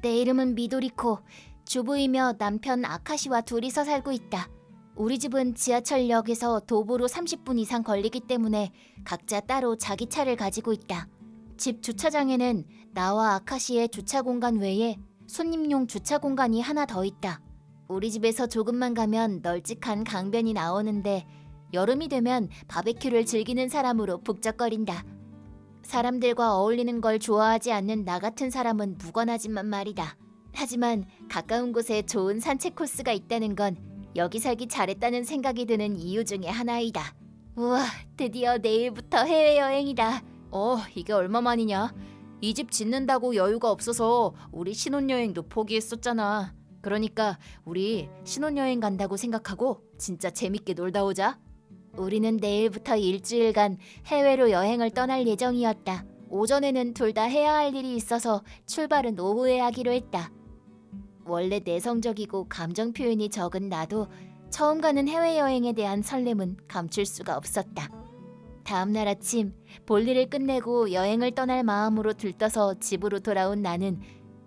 내 이름은 미도리코. 주부이며 남편 아카시와 둘이서 살고 있다. 우리 집은 지하철역에서 도보로 30분 이상 걸리기 때문에 각자 따로 자기 차를 가지고 있다. 집 주차장에는 나와 아카시의 주차 공간 외에 손님용 주차 공간이 하나 더 있다. 우리 집에서 조금만 가면 널찍한 강변이 나오는데 여름이 되면 바베큐를 즐기는 사람으로 북적거린다. 사람들과 어울리는 걸 좋아하지 않는 나 같은 사람은 무관하지만 말이다. 하지만 가까운 곳에 좋은 산책 코스가 있다는 건 여기 살기 잘했다는 생각이 드는 이유 중에 하나이다. 우와, 드디어 내일부터 해외여행이다. 이게 얼마만이냐? 이 집 짓는다고 여유가 없어서 우리 신혼여행도 포기했었잖아. 그러니까 우리 신혼여행 간다고 생각하고 진짜 재밌게 놀다 오자. 우리는 내일부터 일주일간 해외로 여행을 떠날 예정이었다. 오전에는 둘 다 해야 할 일이 있어서 출발은 오후에 하기로 했다. 원래 내성적이고 감정 표현이 적은 나도 처음 가는 해외여행에 대한 설렘은 감출 수가 없었다. 다음날 아침 볼일을 끝내고 여행을 떠날 마음으로 들떠서 집으로 돌아온 나는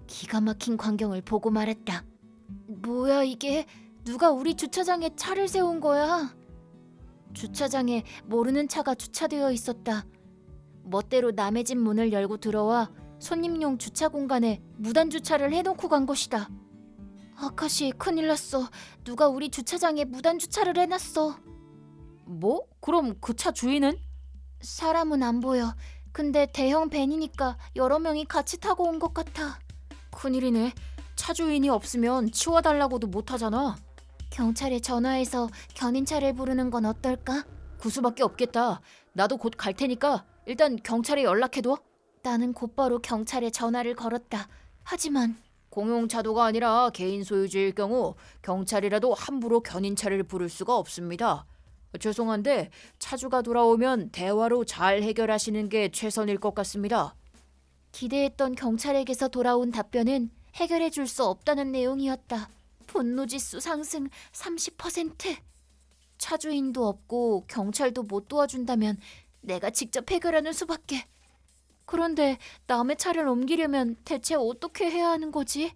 기가 막힌 광경을 보고 말았다. 뭐야 이게? 누가 우리 주차장에 차를 세운 거야? 주차장에 모르는 차가 주차되어 있었다. 멋대로 남의 집 문을 열고 들어와 손님용 주차 공간에 무단 주차를 해놓고 간 것이다. 아카시, 큰일 났어. 누가 우리 주차장에 무단 주차를 해놨어. 뭐? 그럼 그 차 주인은? 사람은 안 보여. 근데 대형 밴이니까 여러 명이 같이 타고 온 것 같아. 큰일이네. 차 주인이 없으면 치워달라고도 못하잖아. 경찰에 전화해서 견인차를 부르는 건 어떨까? 그 수밖에 없겠다. 나도 곧 갈 테니까 일단 경찰에 연락해둬. 나는 곧바로 경찰에 전화를 걸었다. 하지만 공용차도가 아니라 개인 소유주일 경우 경찰이라도 함부로 견인차를 부를 수가 없습니다. 죄송한데 차주가 돌아오면 대화로 잘 해결하시는 게 최선일 것 같습니다. 기대했던 경찰에게서 돌아온 답변은 해결해 줄 수 없다는 내용이었다. 분노지수 상승 30%. 차주인도 없고 경찰도 못 도와준다면 내가 직접 해결하는 수밖에. 그런데 남의 차를 옮기려면 대체 어떻게 해야 하는 거지?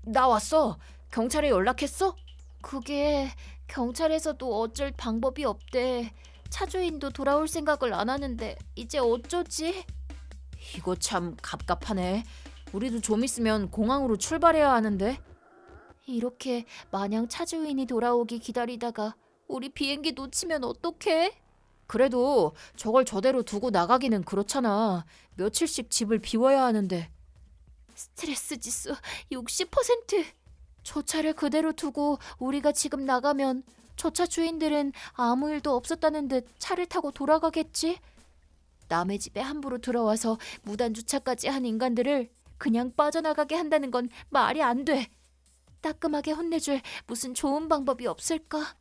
나 왔어. 경찰에 연락했어? 그게 경찰에서도 어쩔 방법이 없대. 차주인도 돌아올 생각을 안 하는데 이제 어쩌지? 이거 참 갑갑하네. 우리도 좀 있으면 공항으로 출발해야 하는데. 이렇게 마냥 차주인이 돌아오기 기다리다가 우리 비행기 놓치면 어떡해? 그래도 저걸 저대로 두고 나가기는 그렇잖아. 며칠씩 집을 비워야 하는데. 스트레스 지수 60%. 저 차를 그대로 두고 우리가 지금 나가면 저 차 주인들은 아무 일도 없었다는 듯 차를 타고 돌아가겠지? 남의 집에 함부로 들어와서 무단 주차까지 한 인간들을 그냥 빠져나가게 한다는 건 말이 안 돼. 따끔하게 혼내줄 무슨 좋은 방법이 없을까?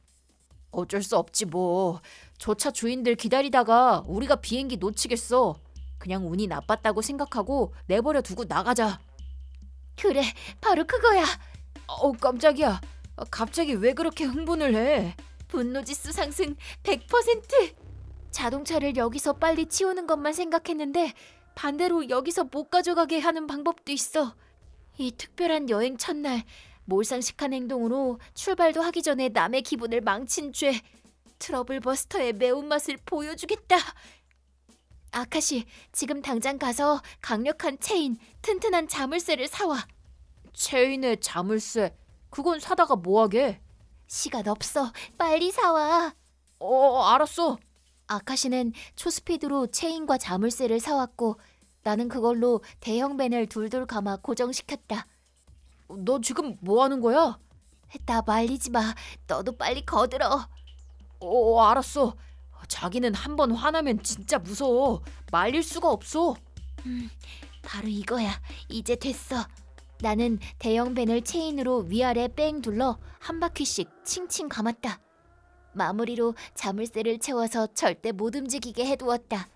어쩔 수 없지 뭐. 저 차 주인들 기다리다가 우리가 비행기 놓치겠어. 그냥 운이 나빴다고 생각하고 내버려 두고 나가자. 그래, 바로 그거야. 깜짝이야. 갑자기 왜 그렇게 흥분을 해? 분노지수 상승 100%. 자동차를 여기서 빨리 치우는 것만 생각했는데 반대로 여기서 못 가져가게 하는 방법도 있어. 이 특별한 여행 첫날 몰상식한 행동으로 출발도 하기 전에 남의 기분을 망친 죄. 트러블 버스터의 매운맛을 보여주겠다. 아카시, 지금 당장 가서 강력한 체인, 튼튼한 자물쇠를 사와. 체인에 자물쇠? 그건 사다가 뭐하게? 시간 없어. 빨리 사와. 알았어. 아카시는 초스피드로 체인과 자물쇠를 사왔고 나는 그걸로 대형 밴을 둘둘 감아 고정시켰다. 너 지금 뭐 하는 거야? 나 말리지 마. 너도 빨리 거들어. 알았어. 자기는 한번 화나면 진짜 무서워. 말릴 수가 없어. 바로 이거야. 이제 됐어. 나는 대형 밴을 체인으로 위아래 뺑 둘러 한 바퀴씩 칭칭 감았다. 마무리로 자물쇠를 채워서 절대 못 움직이게 해두었다.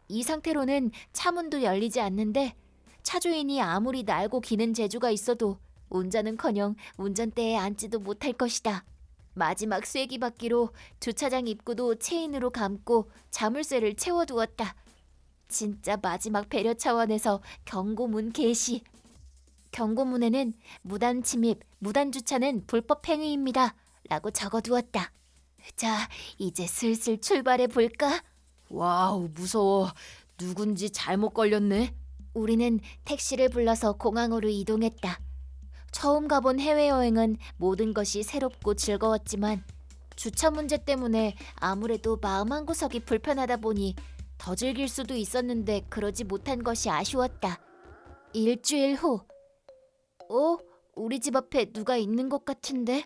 이 상태로는 차문도 열리지 않는데 차주인이 아무리 날고 기는 재주가 있어도 운전은커녕 운전대에 앉지도 못할 것이다. 마지막 쐐기바퀴로 주차장 입구도 체인으로 감고 자물쇠를 채워두었다. 진짜 마지막 배려 차원에서 경고문 게시. 경고문에는 무단 침입, 무단 주차는 불법 행위입니다. 라고 적어두었다. 자, 이제 슬슬 출발해 볼까? 와우, 무서워. 누군지 잘못 걸렸네. 우리는 택시를 불러서 공항으로 이동했다. 처음 가본 해외여행은 모든 것이 새롭고 즐거웠지만 주차 문제 때문에 아무래도 마음 한구석이 불편하다 보니 더 즐길 수도 있었는데 그러지 못한 것이 아쉬웠다. 일주일 후. 우리 집 앞에 누가 있는 것 같은데?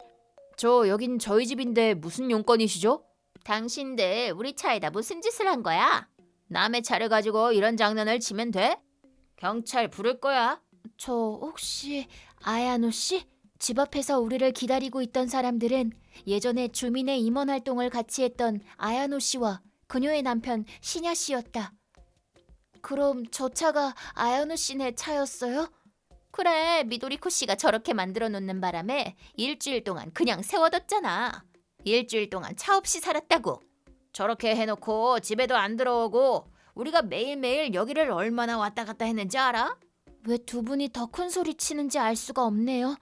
여긴 저희 집인데 무슨 용건이시죠? 당신들 우리 차에다 무슨 짓을 한 거야? 남의 차를 가지고 이런 장난을 치면 돼? 경찰 부를 거야. 저 혹시 아야노 씨? 집 앞에서 우리를 기다리고 있던 사람들은 예전에 주민의 임원 활동을 같이 했던 아야노 씨와 그녀의 남편 시냐 씨였다. 그럼 저 차가 아야노 씨네 차였어요? 그래, 미도리코 씨가 저렇게 만들어 놓는 바람에 일주일 동안 그냥 세워뒀잖아. 일주일 동안 차 없이 살았다고. 저렇게 해놓고 집에도 안 들어오고 우리가 매일매일 여기를 얼마나 왔다 갔다 했는지 알아? 왜 두 분이 더 큰 소리 치는지 알 수가 없네요.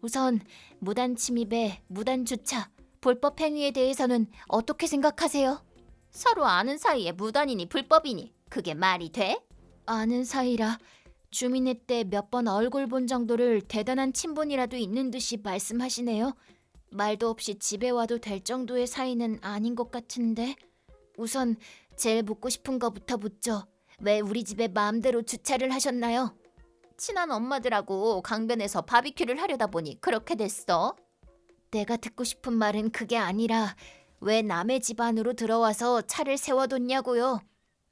우선 무단 침입에 무단 주차, 불법 행위에 대해서는 어떻게 생각하세요? 서로 아는 사이에 무단이니 불법이니 그게 말이 돼? 아는 사이라 주민회 때 몇 번 얼굴 본 정도를 대단한 친분이라도 있는 듯이 말씀하시네요. 말도 없이 집에 와도 될 정도의 사이는 아닌 것 같은데. 우선 제일 묻고 싶은 거부터 묻죠. 왜 우리 집에 마음대로 주차를 하셨나요? 친한 엄마들하고 강변에서 바비큐를 하려다 보니 그렇게 됐어. 내가 듣고 싶은 말은 그게 아니라 왜 남의 집 안으로 들어와서 차를 세워뒀냐고요.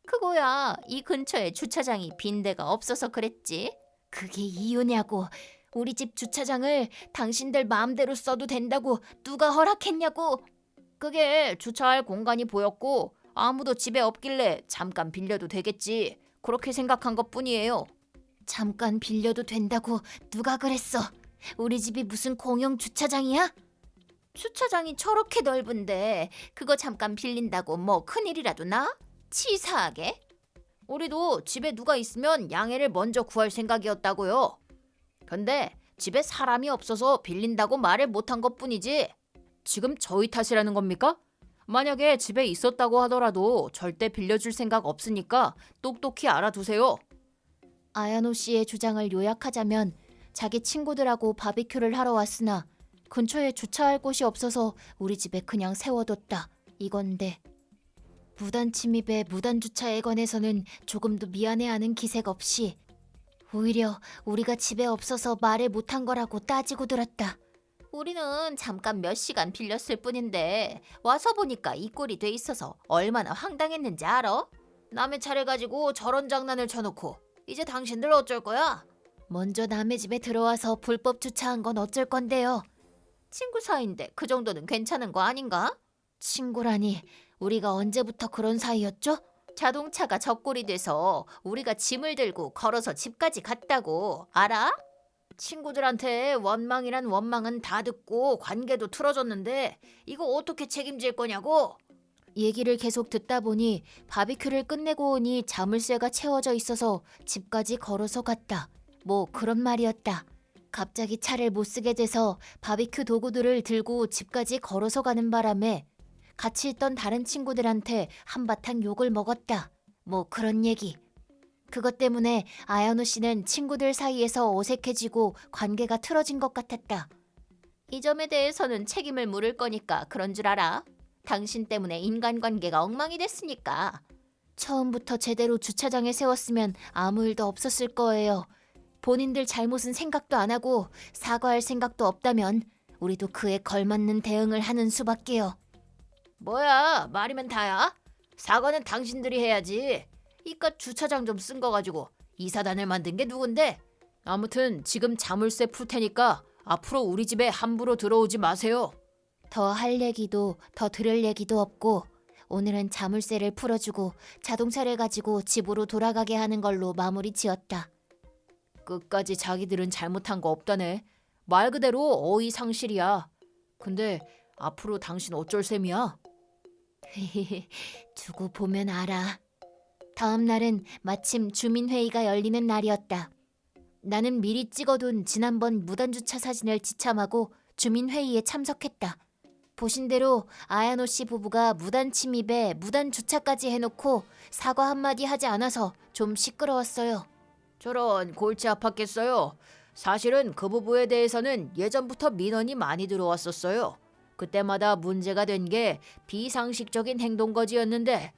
그거야, 이 근처에 주차장이 빈 데가 없어서 그랬지. 그게 이유냐고. 우리 집 주차장을 당신들 마음대로 써도 된다고 누가 허락했냐고. 그게 주차할 공간이 보였고 아무도 집에 없길래 잠깐 빌려도 되겠지. 그렇게 생각한 것뿐이에요. 잠깐 빌려도 된다고 누가 그랬어? 우리 집이 무슨 공용 주차장이야? 주차장이 저렇게 넓은데 그거 잠깐 빌린다고 뭐 큰일이라도 나? 치사하게? 우리도 집에 누가 있으면 양해를 먼저 구할 생각이었다고요. 근데 집에 사람이 없어서 빌린다고 말을 못한 것뿐이지. 지금 저희 탓이라는 겁니까? 만약에 집에 있었다고 하더라도 절대 빌려줄 생각 없으니까 똑똑히 알아두세요. 아야노 씨의 주장을 요약하자면 자기 친구들하고 바비큐를 하러 왔으나 근처에 주차할 곳이 없어서 우리 집에 그냥 세워뒀다. 이건데 무단 침입에 무단 주차에 관해서는 조금도 미안해하는 기색 없이 오히려 우리가 집에 없어서 말을 못한 거라고 따지고 들었다. 우리는 잠깐 몇 시간 빌렸을 뿐인데 와서 보니까 이 꼴이 돼 있어서 얼마나 황당했는지 알아? 남의 차를 가지고 저런 장난을 쳐놓고 이제 당신들 어쩔 거야? 먼저 남의 집에 들어와서 불법 주차한 건 어쩔 건데요. 친구 사이인데 그 정도는 괜찮은 거 아닌가? 친구라니, 우리가 언제부터 그런 사이였죠? 자동차가 적골이 돼서 우리가 짐을 들고 걸어서 집까지 갔다고, 알아? 친구들한테 원망이란 원망은 다 듣고 관계도 틀어졌는데 이거 어떻게 책임질 거냐고? 얘기를 계속 듣다 보니 바비큐를 끝내고 오니 자물쇠가 채워져 있어서 집까지 걸어서 갔다. 뭐 그런 말이었다. 갑자기 차를 못 쓰게 돼서 바비큐 도구들을 들고 집까지 걸어서 가는 바람에 같이 있던 다른 친구들한테 한바탕 욕을 먹었다. 뭐 그런 얘기. 그것 때문에 아야노 씨는 친구들 사이에서 어색해지고 관계가 틀어진 것 같았다. 이 점에 대해서는 책임을 물을 거니까 그런 줄 알아. 당신 때문에 인간관계가 엉망이 됐으니까. 처음부터 제대로 주차장에 세웠으면 아무 일도 없었을 거예요. 본인들 잘못은 생각도 안 하고 사과할 생각도 없다면 우리도 그에 걸맞는 대응을 하는 수밖에요. 뭐야, 말이면 다야? 사과는 당신들이 해야지. 이깟 주차장 좀 쓴 거 가지고 이사단을 만든 게 누군데? 아무튼 지금 자물쇠 풀 테니까 앞으로 우리 집에 함부로 들어오지 마세요. 더 할 얘기도 더 들을 얘기도 없고 오늘은 자물쇠를 풀어주고 자동차를 가지고 집으로 돌아가게 하는 걸로 마무리 지었다. 끝까지 자기들은 잘못한 거 없다네. 말 그대로 어이상실이야. 근데 앞으로 당신 어쩔 셈이야? 두고 보면 알아. 다음 날은 마침 주민회의가 열리는 날이었다. 나는 미리 찍어둔 지난번 무단주차 사진을 지참하고 주민회의에 참석했다. 보신 대로 아야노 씨 부부가 무단 침입에 무단 주차까지 해놓고 사과 한마디 하지 않아서 좀 시끄러웠어요. 저런 골치 아팠겠어요. 사실은 그 부부에 대해서는 예전부터 민원이 많이 들어왔었어요. 그때마다 문제가 된 게 비상식적인 행동거지였는데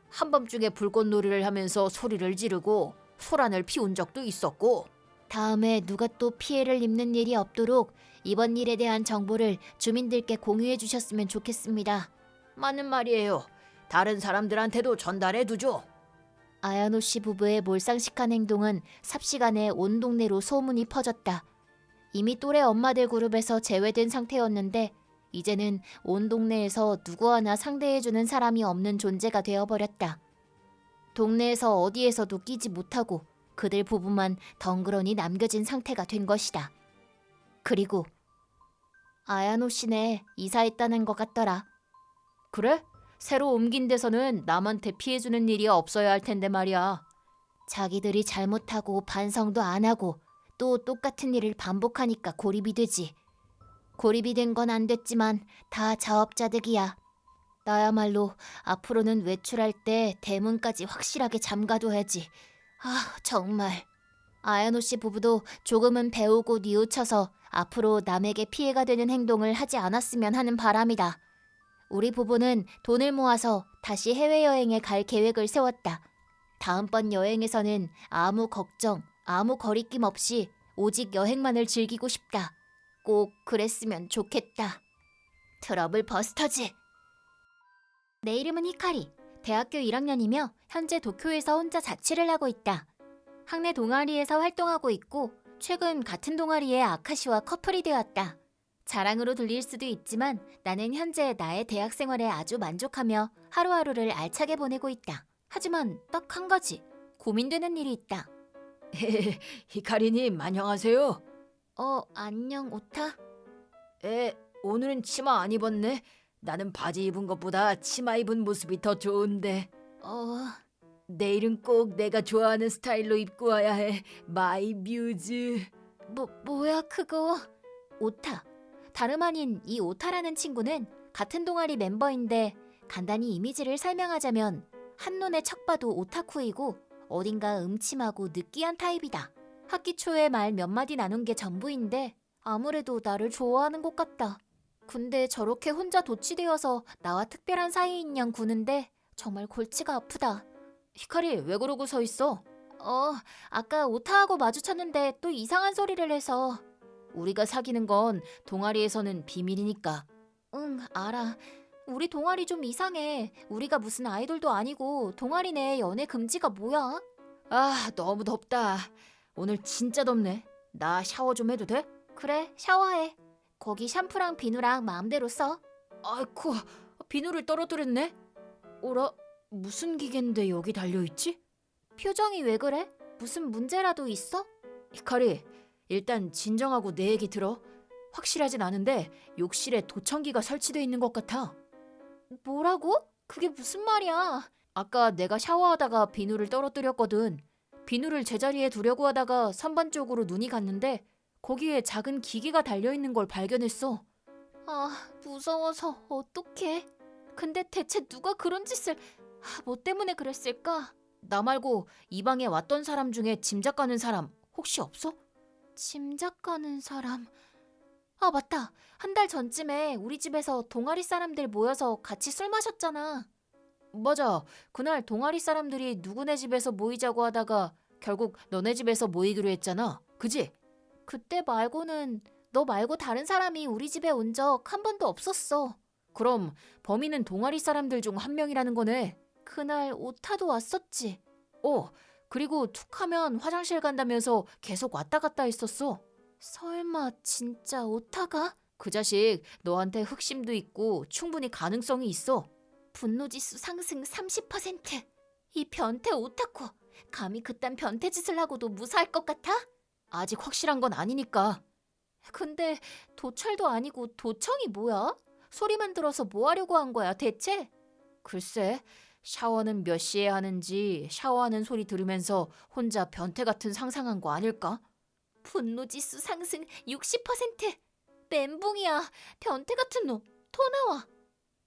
한밤중에 불꽃놀이를 하면서 소리를 지르고 소란을 피운 적도 있었고 다음에 누가 또 피해를 입는 일이 없도록 이번 일에 대한 정보를 주민들께 공유해 주셨으면 좋겠습니다. 맞는 말이에요. 다른 사람들한테도 전달해 두죠. 아야노 씨 부부의 몰상식한 행동은 삽시간에 온 동네로 소문이 퍼졌다. 이미 또래 엄마들 그룹에서 제외된 상태였는데 이제는 온 동네에서 누구 하나 상대해주는 사람이 없는 존재가 되어버렸다. 동네에서 어디에서도 끼지 못하고 그들 부부만 덩그러니 남겨진 상태가 된 것이다. 그리고 아야노 씨네 이사했다는 것 같더라. 그래? 새로 옮긴 데서는 남한테 피해주는 일이 없어야 할 텐데 말이야. 자기들이 잘못하고 반성도 안 하고 또 똑같은 일을 반복하니까 고립이 되지. 고립이 된 건 안 됐지만 다 자업자득이야. 나야말로 앞으로는 외출할 때 대문까지 확실하게 잠가둬야지. 아, 정말. 아야노 씨 부부도 조금은 배우고 뉘우쳐서 앞으로 남에게 피해가 되는 행동을 하지 않았으면 하는 바람이다. 우리 부부는 돈을 모아서 다시 해외여행에 갈 계획을 세웠다. 다음번 여행에서는 아무 걱정, 아무 거리낌 없이 오직 여행만을 즐기고 싶다. 꼭 그랬으면 좋겠다. 트러블 버스터즈. 내 이름은 히카리. 대학교 1학년이며 현재 도쿄에서 혼자 자취를 하고 있다. 학내 동아리에서 활동하고 있고 최근 같은 동아리에 아카시와 커플이 되었다. 자랑으로 들릴 수도 있지만 나는 현재 나의 대학 생활에 아주 만족하며 하루하루를 알차게 보내고 있다. 하지만 딱 한 가지 고민되는 일이 있다. 히카리님 안녕하세요. 안녕 오타? 오늘은 치마 안 입었네. 나는 바지 입은 것보다 치마 입은 모습이 더 좋은데. 내일은 꼭 내가 좋아하는 스타일로 입고 와야 해. 마이 뮤즈. 뭐야 그거? 오타. 다름 아닌 이 오타라는 친구는 같은 동아리 멤버인데 간단히 이미지를 설명하자면 한눈에 척 봐도 오타쿠이고 어딘가 음침하고 느끼한 타입이다. 학기 초에 말 몇 마디 나눈 게 전부인데 아무래도 나를 좋아하는 것 같다. 근데 저렇게 혼자 도취되어서 나와 특별한 사이인 양 구는데 정말 골치가 아프다. 히카리 왜 그러고 서 있어? 아까 오타하고 마주쳤는데 또 이상한 소리를 해서. 우리가 사귀는 건 동아리에서는 비밀이니까. 응, 알아. 우리 동아리 좀 이상해. 우리가 무슨 아이돌도 아니고 동아리 내 연애 금지가 뭐야? 아, 너무 덥다. 오늘 진짜 덥네. 나 샤워 좀 해도 돼? 그래, 샤워해. 거기 샴푸랑 비누랑 마음대로 써. 아이쿠, 비누를 떨어뜨렸네. 어라, 무슨 기계인데 여기 달려있지? 표정이 왜 그래? 무슨 문제라도 있어? 히카리, 일단 진정하고 내 얘기 들어. 확실하진 않은데 욕실에 도청기가 설치돼 있는 것 같아. 뭐라고? 그게 무슨 말이야? 아까 내가 샤워하다가 비누를 떨어뜨렸거든. 비누를 제자리에 두려고 하다가 선반 쪽으로 눈이 갔는데 거기에 작은 기계가 달려있는 걸 발견했어. 아, 무서워서 어떡해. 근데 대체 누가 그런 짓을... 뭐 때문에 그랬을까? 나 말고 이 방에 왔던 사람 중에 짐작 가는 사람 혹시 없어? 짐작 가는 사람... 아, 맞다. 한 달 전쯤에 우리 집에서 동아리 사람들 모여서 같이 술 마셨잖아. 맞아. 그날 동아리 사람들이 누구네 집에서 모이자고 하다가 결국 너네 집에서 모이기로 했잖아. 그지? 그때 말고는 너 말고 다른 사람이 우리 집에 온 적 한 번도 없었어. 그럼 범인은 동아리 사람들 중 한 명이라는 거네. 그날 오타도 왔었지. 그리고 툭하면 화장실 간다면서 계속 왔다 갔다 했었어. 설마 진짜 오타가? 그 자식 너한테 흑심도 있고 충분히 가능성이 있어. 분노지수 상승 30%. 이 변태 오타쿠. 감히 그딴 변태 짓을 하고도 무사할 것 같아? 아직 확실한 건 아니니까. 근데 도철도 아니고 도청이 뭐야? 소리만 들어서 뭐 하려고 한 거야 대체? 글쎄, 샤워는 몇 시에 하는지 샤워하는 소리 들으면서 혼자 변태 같은 상상한 거 아닐까? 분노지수 상승 60%. 멘붕이야. 변태 같은 놈. 토 나와.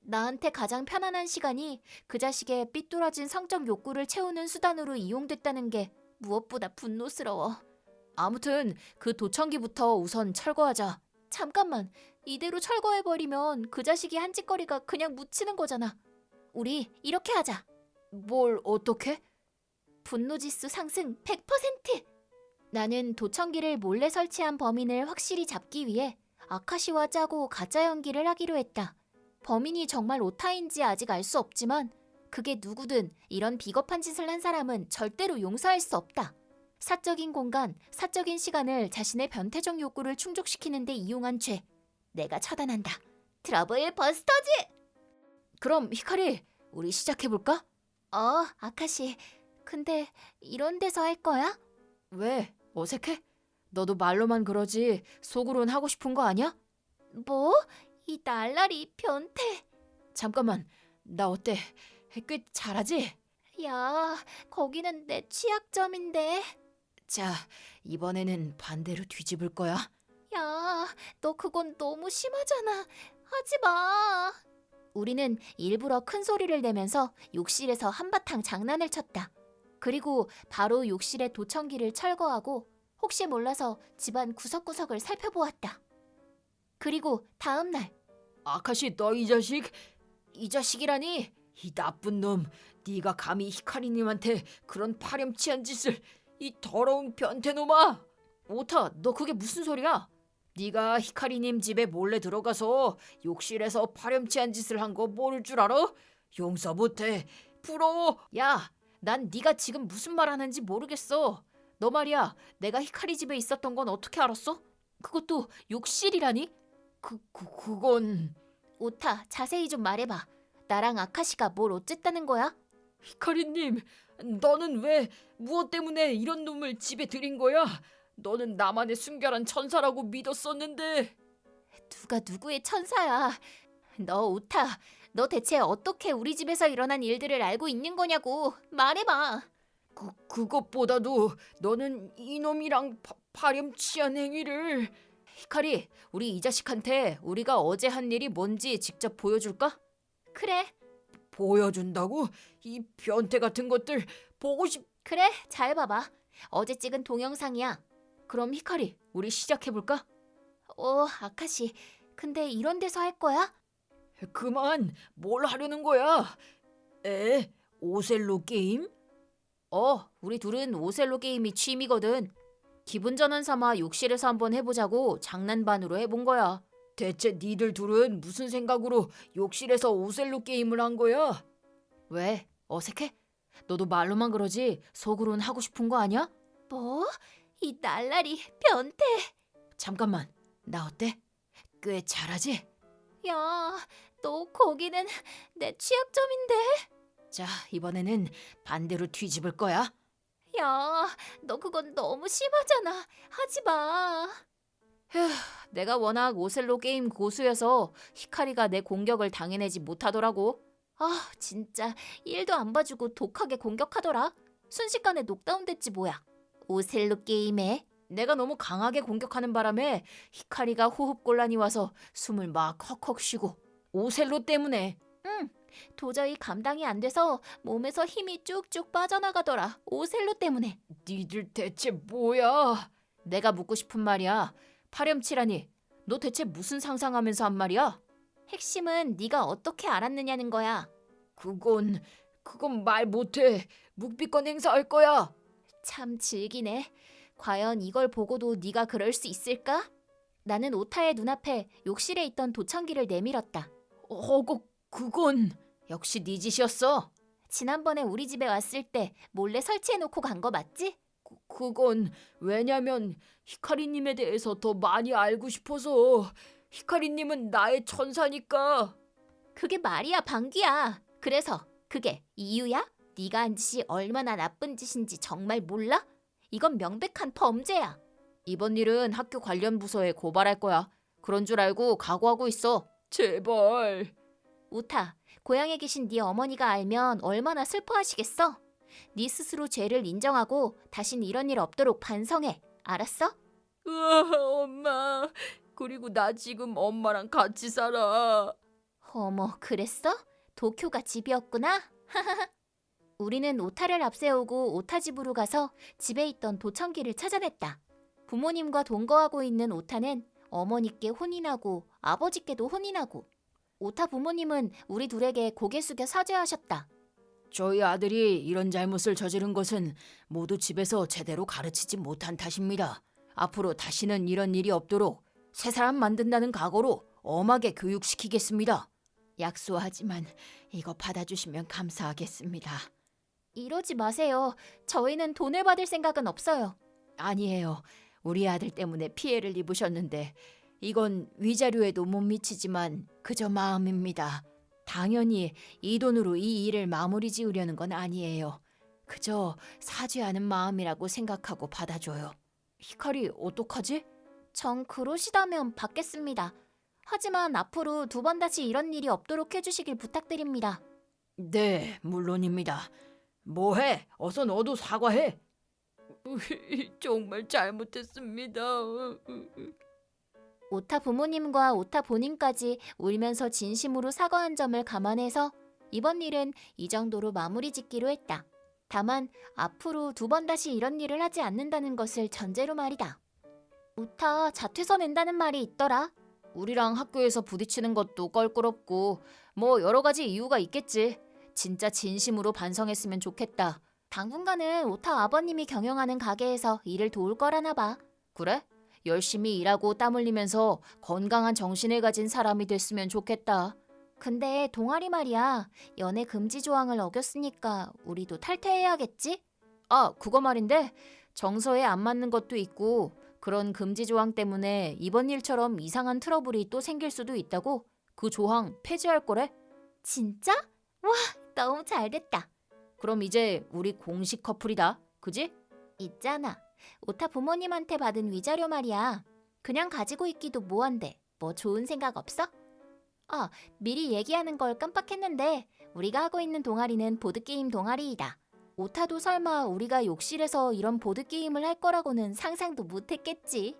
나한테 가장 편안한 시간이 그 자식의 삐뚤어진 성적 욕구를 채우는 수단으로 이용됐다는 게 무엇보다 분노스러워. 아무튼 그 도청기부터 우선 철거하자. 잠깐만. 이대로 철거해버리면 그 자식이 한 짓거리가 그냥 묻히는 거잖아. 우리 이렇게 하자. 뭘 어떻게? 분노지수 상승 100%! 나는 도청기를 몰래 설치한 범인을 확실히 잡기 위해 아카시와 짜고 가짜 연기를 하기로 했다. 범인이 정말 오타인지 아직 알 수 없지만 그게 누구든 이런 비겁한 짓을 한 사람은 절대로 용서할 수 없다. 사적인 공간, 사적인 시간을 자신의 변태적 욕구를 충족시키는 데 이용한 죄. 내가 처단한다. 트러블 버스터즈! 그럼 히카리, 우리 시작해볼까? 아카시. 근데 이런 데서 할 거야? 왜? 어색해? 너도 말로만 그러지 속으론 하고 싶은 거 아니야? 뭐? 이 날라리 변태. 잠깐만, 나 어때? 꽤 잘하지? 야, 거기는 내 취약점인데. 자, 이번에는 반대로 뒤집을 거야. 야, 너 그건 너무 심하잖아. 하지 마. 우리는 일부러 큰 소리를 내면서 욕실에서 한바탕 장난을 쳤다. 그리고 바로 욕실의 도청기를 철거하고 혹시 몰라서 집안 구석구석을 살펴보았다. 그리고 다음 날. 아카시, 너 이 자식? 이 자식이라니? 이 나쁜 놈, 네가 감히 히카리님한테 그런 파렴치한 짓을, 이 더러운 변태놈아! 오타, 너 그게 무슨 소리야? 네가 히카리님 집에 몰래 들어가서 욕실에서 파렴치한 짓을 한 거 모를 줄 알아? 용서 못해. 부러워. 야, 난 네가 지금 무슨 말 하는지 모르겠어. 너 말이야, 내가 히카리 집에 있었던 건 어떻게 알았어? 그것도 욕실이라니? 그건... 오타, 자세히 좀 말해봐. 나랑 아카시가 뭘 어쨌다는 거야? 히카리님, 너는 왜 무엇 때문에 이런 놈을 집에 들인 거야? 너는 나만의 순결한 천사라고 믿었었는데. 누가 누구의 천사야? 너 오타, 너 대체 어떻게 우리 집에서 일어난 일들을 알고 있는 거냐고. 말해봐. 그것보다도 너는 이놈이랑 파렴치한 행위를... 히카리, 우리 이 자식한테 우리가 어제 한 일이 뭔지 직접 보여줄까? 그래. 보여준다고? 이 변태 같은 것들 보고 싶... 그래, 잘 봐봐. 어제 찍은 동영상이야. 그럼 히카리, 우리 시작해볼까? 아카시. 근데 이런 데서 할 거야? 그만, 뭘 하려는 거야? 오셀로 게임? 우리 둘은 오셀로 게임이 취미거든. 기분 전환 삼아 욕실에서 한번 해보자고 장난반으로 해본 거야. 대체 니들 둘은 무슨 생각으로 욕실에서 오셀로 게임을 한 거야? 왜? 어색해? 너도 말로만 그러지 속으론 하고 싶은 거 아니야? 뭐? 이 날라리 변태. 잠깐만, 나 어때? 꽤 잘하지? 야, 너 거기는 내 취약점인데. 자, 이번에는 반대로 뒤집을 거야. 야, 너 그건 너무 심하잖아. 하지 마. 내가 워낙 오셀로 게임 고수여서 히카리가 내 공격을 당해내지 못하더라고. 진짜 일도 안 봐주고 독하게 공격하더라. 순식간에 녹다운 됐지 뭐야. 오셀로 게임에 내가 너무 강하게 공격하는 바람에 히카리가 호흡곤란이 와서 숨을 막 헉헉 쉬고. 오셀로 때문에. 도저히 감당이 안 돼서 몸에서 힘이 쭉쭉 빠져나가더라. 오셀로 때문에. 니들 대체 뭐야? 내가 묻고 싶은 말이야. 파렴치라니, 너 대체 무슨 상상하면서 한 말이야? 핵심은 네가 어떻게 알았느냐는 거야. 그건 말 못해. 묵비권 행사할 거야. 참 즐기네. 과연 이걸 보고도 네가 그럴 수 있을까? 나는 오타의 눈앞에 욕실에 있던 도청기를 내밀었다. 그건 역시 네 짓이었어. 지난번에 우리 집에 왔을 때 몰래 설치해놓고 간 거 맞지? 그건 왜냐면 히카리님에 대해서 더 많이 알고 싶어서. 히카리님은 나의 천사니까. 그게 말이야, 방귀야. 그래서 그게 이유야? 네가 한 짓이 얼마나 나쁜 짓인지 정말 몰라? 이건 명백한 범죄야. 이번 일은 학교 관련 부서에 고발할 거야. 그런 줄 알고 각오하고 있어. 제발. 오타, 고향에 계신 네 어머니가 알면 얼마나 슬퍼하시겠어? 네 스스로 죄를 인정하고 다신 이런 일 없도록 반성해. 알았어? 엄마. 그리고 나 지금 엄마랑 같이 살아. 어머, 그랬어? 도쿄가 집이었구나. 우리는 오타를 앞세우고 오타 집으로 가서 집에 있던 도청기를 찾아냈다. 부모님과 동거하고 있는 오타는 어머니께 혼이 나고 아버지께도 혼이 나고, 오타 부모님은 우리 둘에게 고개 숙여 사죄하셨다. 저희 아들이 이런 잘못을 저지른 것은 모두 집에서 제대로 가르치지 못한 탓입니다. 앞으로 다시는 이런 일이 없도록 새 사람 만든다는 각오로 엄하게 교육시키겠습니다. 약소하지만 이거 받아주시면 감사하겠습니다. 이러지 마세요. 저희는 돈을 받을 생각은 없어요. 아니에요. 우리 아들 때문에 피해를 입으셨는데 이건 위자료에도 못 미치지만 그저 마음입니다. 당연히 이 돈으로 이 일을 마무리 지으려는 건 아니에요. 그저 사죄하는 마음이라고 생각하고 받아줘요. 히카리 어떡하지? 정 그러시다면 받겠습니다. 하지만 앞으로 두 번 다시 이런 일이 없도록 해주시길 부탁드립니다. 네, 물론입니다. 뭐해? 어서 너도 사과해. 정말 잘못했습니다. 오타 부모님과 오타 본인까지 울면서 진심으로 사과한 점을 감안해서 이번 일은 이 정도로 마무리 짓기로 했다. 다만 앞으로 두 번 다시 이런 일을 하지 않는다는 것을 전제로 말이다. 오타 자퇴서 낸다는 말이 있더라. 우리랑 학교에서 부딪히는 것도 껄끄럽고 뭐 여러 가지 이유가 있겠지. 진짜 진심으로 반성했으면 좋겠다. 당분간은 오타 아버님이 경영하는 가게에서 일을 도울 거라나 봐. 그래? 열심히 일하고 땀 흘리면서 건강한 정신을 가진 사람이 됐으면 좋겠다. 근데 동아리 말이야. 연애 금지 조항을 어겼으니까 우리도 탈퇴해야겠지? 아, 그거 말인데 정서에 안 맞는 것도 있고 그런 금지 조항 때문에 이번 일처럼 이상한 트러블이 또 생길 수도 있다고. 그 조항 폐지할 거래. 진짜? 와, 너무 잘됐다. 그럼 이제 우리 공식 커플이다. 그지? 있잖아. 오타 부모님한테 받은 위자료 말이야. 그냥 가지고 있기도 뭐한데 뭐 좋은 생각 없어? 아, 미리 얘기하는 걸 깜빡했는데 우리가 하고 있는 동아리는 보드게임 동아리이다. 오타도 설마 우리가 욕실에서 이런 보드게임을 할 거라고는 상상도 못했겠지.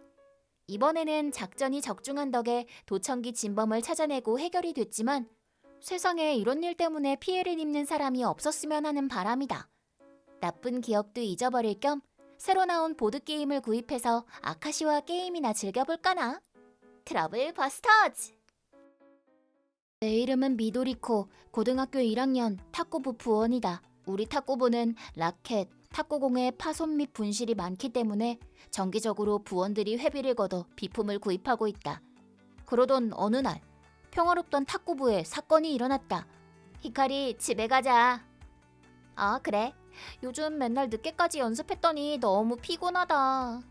이번에는 작전이 적중한 덕에 도청기 진범을 찾아내고 해결이 됐지만 세상에 이런 일 때문에 피해를 입는 사람이 없었으면 하는 바람이다. 나쁜 기억도 잊어버릴 겸 새로 나온 보드게임을 구입해서 아카시와 게임이나 즐겨볼까나? 트러블 버스터즈! 내 이름은 미도리코, 고등학교 1학년 탁구부 부원이다. 우리 탁구부는 라켓, 탁구공의 파손 및 분실이 많기 때문에 정기적으로 부원들이 회비를 걷어 비품을 구입하고 있다. 그러던 어느 날 평화롭던 탁구부에 사건이 일어났다. 히카리, 집에 가자. 아, 그래. 요즘 맨날 늦게까지 연습했더니 너무 피곤하다.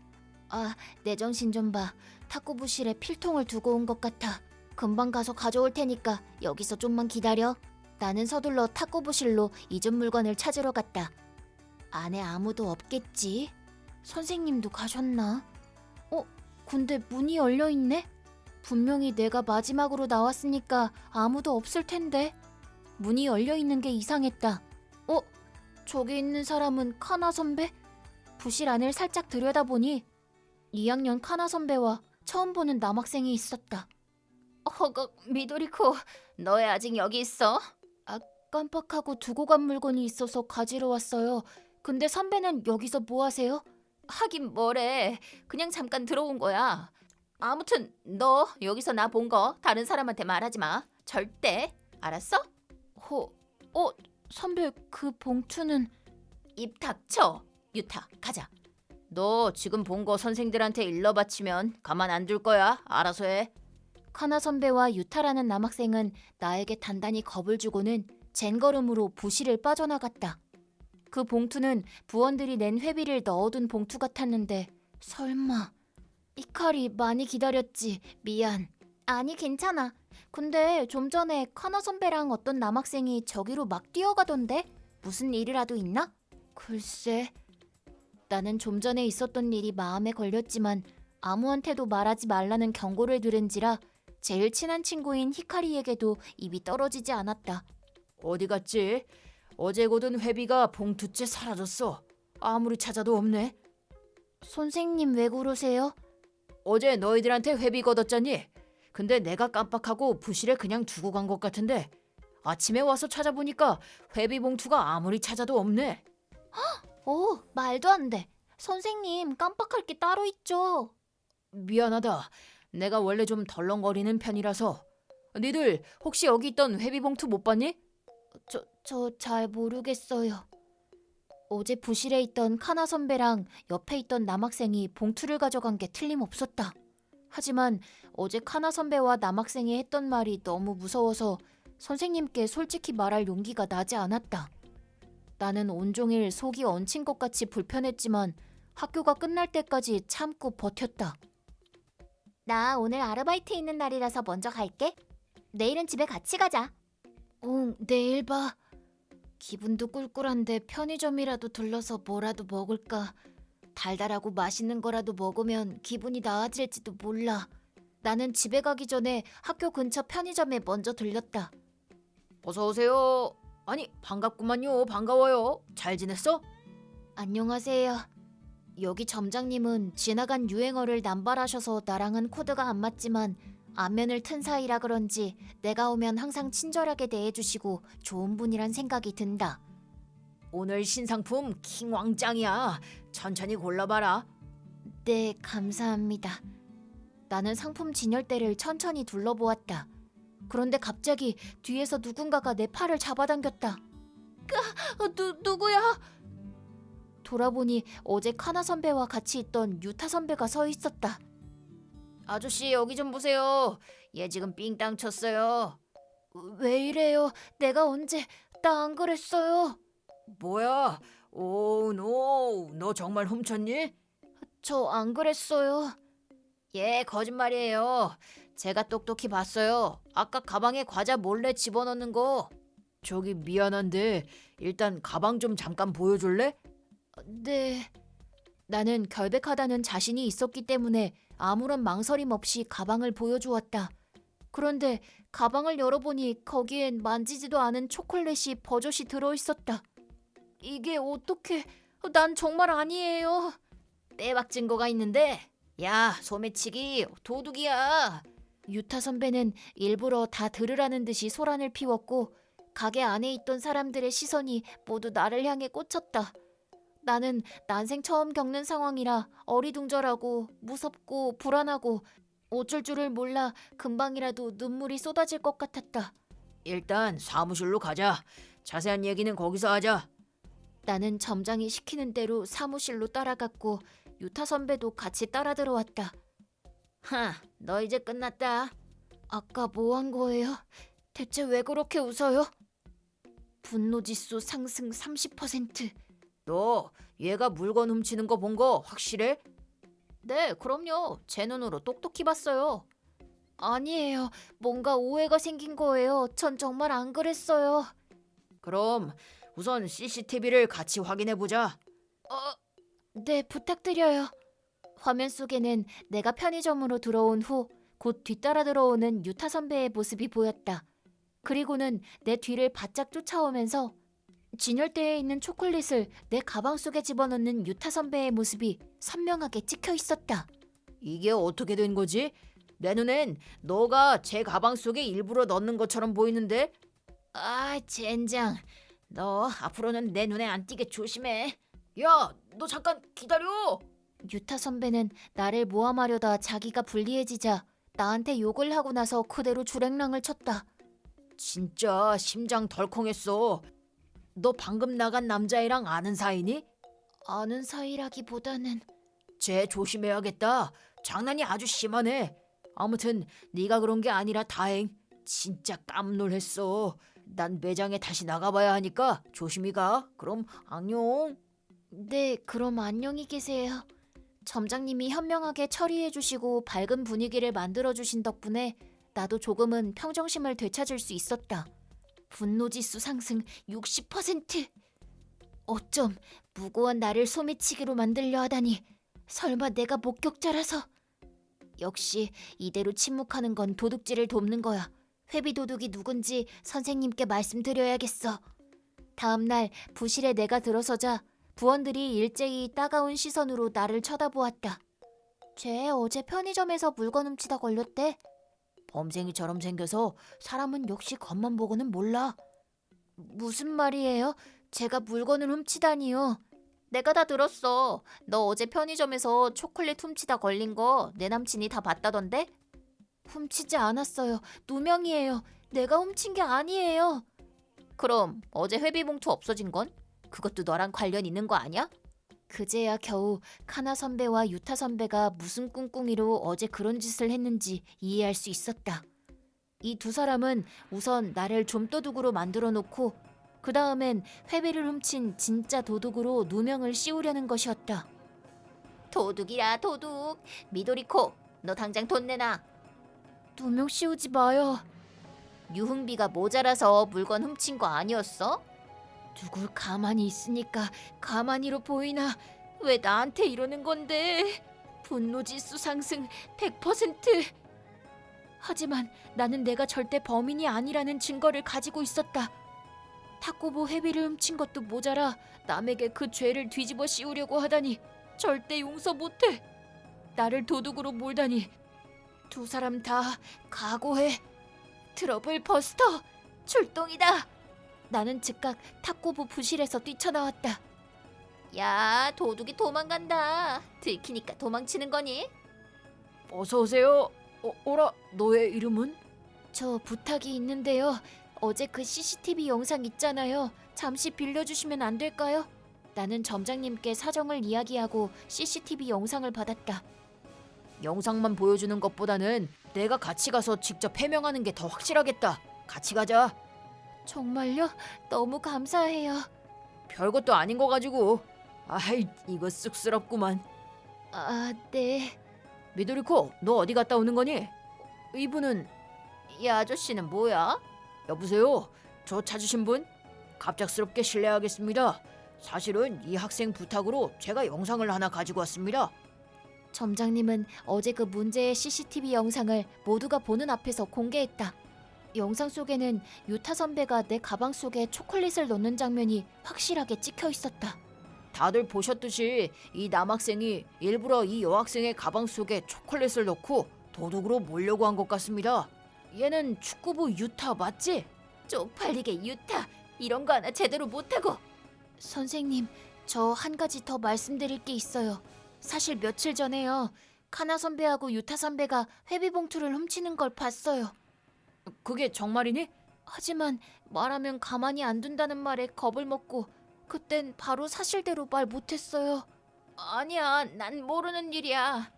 아, 내 정신 좀 봐. 탁구부실에 필통을 두고 온 것 같아. 금방 가서 가져올 테니까 여기서 좀만 기다려. 나는 서둘러 탁구부실로 잊은 물건을 찾으러 갔다. 안에 아무도 없겠지? 선생님도 가셨나? 근데 문이 열려있네? 분명히 내가 마지막으로 나왔으니까 아무도 없을 텐데. 문이 열려있는 게 이상했다. 저기 있는 사람은 카나 선배? 부실 안을 살짝 들여다보니 2학년 카나 선배와 처음 보는 남학생이 있었다. 미도리코, 너애 아직 여기 있어? 아, 깜빡하고 두고 간 물건이 있어서 가지러 왔어요. 근데 선배는 여기서 뭐 하세요? 하긴 뭐래. 그냥 잠깐 들어온 거야. 아무튼 너 여기서 나 본 거 다른 사람한테 말하지 마. 절대. 알았어? 선배, 그 봉투는... 입 닥쳐. 유타, 가자. 너 지금 본 거 선생들한테 일러 바치면 가만 안 둘 거야. 알아서 해. 카나 선배와 유타라는 남학생은 나에게 단단히 겁을 주고는 젠걸음으로 부실을 빠져나갔다. 그 봉투는 부원들이 낸 회비를 넣어둔 봉투 같았는데 설마... 히카리, 많이 기다렸지. 미안. 아니, 괜찮아. 근데 좀 전에 카나 선배랑 어떤 남학생이 저기로 막 뛰어가던데? 무슨 일이라도 있나? 글쎄... 나는 좀 전에 있었던 일이 마음에 걸렸지만 아무한테도 말하지 말라는 경고를 들은지라 제일 친한 친구인 히카리에게도 입이 떨어지지 않았다. 어디 갔지? 어제 고든 회비가 봉투째 사라졌어. 아무리 찾아도 없네. 선생님, 왜 그러세요? 어제 너희들한테 회비 걷었잖니? 근데 내가 깜빡하고 부실에 그냥 두고 간 것 같은데 아침에 와서 찾아보니까 회비 봉투가 아무리 찾아도 없네. 오, 말도 안 돼. 선생님, 깜빡할 게 따로 있죠. 미안하다. 내가 원래 좀 덜렁거리는 편이라서. 니들 혹시 여기 있던 회비 봉투 못 봤니? 저 잘 모르겠어요. 어제 부실에 있던 카나 선배랑 옆에 있던 남학생이 봉투를 가져간 게 틀림없었다. 하지만 어제 카나 선배와 남학생이 했던 말이 너무 무서워서 선생님께 솔직히 말할 용기가 나지 않았다. 나는 온종일 속이 얹힌 것 같이 불편했지만 학교가 끝날 때까지 참고 버텼다. 나 오늘 아르바이트 있는 날이라서 먼저 갈게. 내일은 집에 같이 가자. 응, 내일 봐. 기분도 꿀꿀한데 편의점이라도 들러서 뭐라도 먹을까. 달달하고 맛있는 거라도 먹으면 기분이 나아질지도 몰라. 나는 집에 가기 전에 학교 근처 편의점에 먼저 들렸다. 어서 오세요. 아니 반갑구만요. 반가워요. 잘 지냈어? 안녕하세요. 여기 점장님은 지나간 유행어를 남발하셔서 나랑은 코드가 안 맞지만 안면을 튼 사이라 그런지 내가 오면 항상 친절하게 대해주시고 좋은 분이란 생각이 든다. 오늘 신상품 킹왕짱이야. 천천히 골라봐라. 네, 감사합니다. 나는 상품 진열대를 천천히 둘러보았다. 그런데 갑자기 뒤에서 누군가가 내 팔을 잡아당겼다. 누구야? 돌아보니 어제 카나 선배와 같이 있던 유타 선배가 서 있었다. 아저씨 여기 좀 보세요. 얘 지금 삥땅 쳤어요. 왜 이래요? 내가 언제? 나 안 그랬어요. 뭐야? 오, 너 정말 훔쳤니? 저 안 그랬어요. 예, 거짓말이에요. 제가 똑똑히 봤어요. 아까 가방에 과자 몰래 집어넣는 거. 저기 미안한데 일단 가방 좀 잠깐 보여줄래? 네. 나는 결백하다는 자신이 있었기 때문에 아무런 망설임 없이 가방을 보여주었다. 그런데 가방을 열어보니 거기엔 만지지도 않은 초콜릿이 버젓이 들어있었다. 이게 어떻게? 난 정말 아니에요. 빼박 증거가 있는데. 야, 소매치기 도둑이야. 유타 선배는 일부러 다 들으라는 듯이 소란을 피웠고 가게 안에 있던 사람들의 시선이 모두 나를 향해 꽂혔다. 나는 난생 처음 겪는 상황이라 어리둥절하고 무섭고 불안하고 어쩔 줄을 몰라 금방이라도 눈물이 쏟아질 것 같았다. 일단 사무실로 가자. 자세한 얘기는 거기서 하자. 나는 점장이 시키는 대로 사무실로 따라갔고 유타 선배도 같이 따라 들어왔다. 너 이제 끝났다. 아까 뭐 한 거예요? 대체 왜 그렇게 웃어요? 분노지수 상승 30%. 너 얘가 물건 훔치는 거 본 거 확실해? 네, 그럼요. 제 눈으로 똑똑히 봤어요. 아니에요. 뭔가 오해가 생긴 거예요. 전 정말 안 그랬어요. 그럼 우선 CCTV를 같이 확인해 보자. 네, 부탁드려요. 화면 속에는 내가 편의점으로 들어온 후 곧 뒤따라 들어오는 유타 선배의 모습이 보였다. 그리고는 내 뒤를 바짝 쫓아오면서 진열대에 있는 초콜릿을 내 가방 속에 집어넣는 유타 선배의 모습이 선명하게 찍혀 있었다. 이게 어떻게 된 거지? 내 눈엔 너가 제 가방 속에 일부러 넣는 것처럼 보이는데? 아, 젠장. 너 앞으로는 내 눈에 안 띄게 조심해. 야, 너 잠깐 기다려. 유타 선배는 나를 모함하려다 자기가 불리해지자 나한테 욕을 하고 나서 그대로 주랭랑을 쳤다. 진짜 심장 덜컹했어. 너 방금 나간 남자애랑 아는 사이니? 아는 사이라기보다는 쟤 조심해야겠다. 장난이 아주 심하네. 아무튼 네가 그런 게 아니라 다행. 진짜 깜놀했어. 난 매장에 다시 나가봐야 하니까 조심히 가. 그럼 안녕. 네, 그럼 안녕히 계세요. 점장님이 현명하게 처리해주시고 밝은 분위기를 만들어주신 덕분에 나도 조금은 평정심을 되찾을 수 있었다. 분노지수 상승 60%! 어쩜 무고한 나를 소매치기로 만들려 하다니. 설마 내가 목격자라서. 역시 이대로 침묵하는 건 도둑질을 돕는 거야. 회비 도둑이 누군지 선생님께 말씀드려야겠어. 다음 날 부실에 내가 들어서자 부원들이 일제히 따가운 시선으로 나를 쳐다보았다. 쟤 어제 편의점에서 물건 훔치다 걸렸대. 범생이처럼 생겨서 사람은 역시 겉만 보고는 몰라. 무슨 말이에요? 제가 물건을 훔치다니요. 내가 다 들었어. 너 어제 편의점에서 초콜릿 훔치다 걸린 거 내 남친이 다 봤다던데? 훔치지 않았어요. 누명이에요. 내가 훔친 게 아니에요. 그럼 어제 회비봉투 없어진 건? 그것도 너랑 관련 있는 거 아니야? 그제야 겨우 카나 선배와 유타 선배가 무슨 꿍꿍이로 어제 그런 짓을 했는지 이해할 수 있었다. 이 두 사람은 우선 나를 좀도둑으로 만들어 놓고 그 다음엔 회비를 훔친 진짜 도둑으로 누명을 씌우려는 것이었다. 도둑이라 도둑. 미도리코, 너 당장 돈 내놔. 누명 씌우지 마요. 유흥비가 모자라서 물건 훔친 거 아니었어? 누굴 가만히 있으니까 가만히로 보이나. 왜 나한테 이러는 건데. 분노지수 상승 100%. 하지만 나는 내가 절대 범인이 아니라는 증거를 가지고 있었다. 탁구부 회비를 훔친 것도 모자라 남에게 그 죄를 뒤집어 씌우려고 하다니 절대 용서 못해. 나를 도둑으로 몰다니. 두 사람 다 각오해. 트러블 버스터 출동이다. 나는 즉각 탁구부 부실에서 뛰쳐나왔다. 야, 도둑이 도망간다. 들키니까 도망치는 거니? 어서 오세요. 어라, 너의 이름은? 저 부탁이 있는데요. 어제 그 CCTV 영상 있잖아요. 잠시 빌려주시면 안 될까요? 나는 점장님께 사정을 이야기하고 CCTV 영상을 받았다. 영상만 보여주는 것보다는 내가 같이 가서 직접 해명하는 게 더 확실하겠다. 같이 가자. 정말요? 너무 감사해요. 별것도 아닌 거 가지고. 아이, 이거 쑥스럽구만. 아, 네. 미도리코, 너 어디 갔다 오는 거니? 이분은 이 아저씨는 뭐야? 여보세요. 저 찾으신 분? 갑작스럽게 실례하겠습니다. 사실은 이 학생 부탁으로 제가 영상을 하나 가지고 왔습니다. 점장님은 어제 그 문제의 CCTV 영상을 모두가 보는 앞에서 공개했다. 영상 속에는 유타 선배가 내 가방 속에 초콜릿을 넣는 장면이 확실하게 찍혀 있었다. 다들 보셨듯이 이 남학생이 일부러 이 여학생의 가방 속에 초콜릿을 넣고 도둑으로 몰려고 한 것 같습니다. 얘는 축구부 유타 맞지? 쪽팔리게 유타. 이런 거 하나 제대로 못하고. 선생님, 저 한 가지 더 말씀드릴 게 있어요. 사실 며칠 전에요. 카나 선배하고 유타 선배가 회비봉투를 훔치는 걸 봤어요. 그게 정말이니? 하지만 말하면 가만히 안 둔다는 말에 겁을 먹고 그땐 바로 사실대로 말 못했어요. 아니야, 난 모르는 일이야.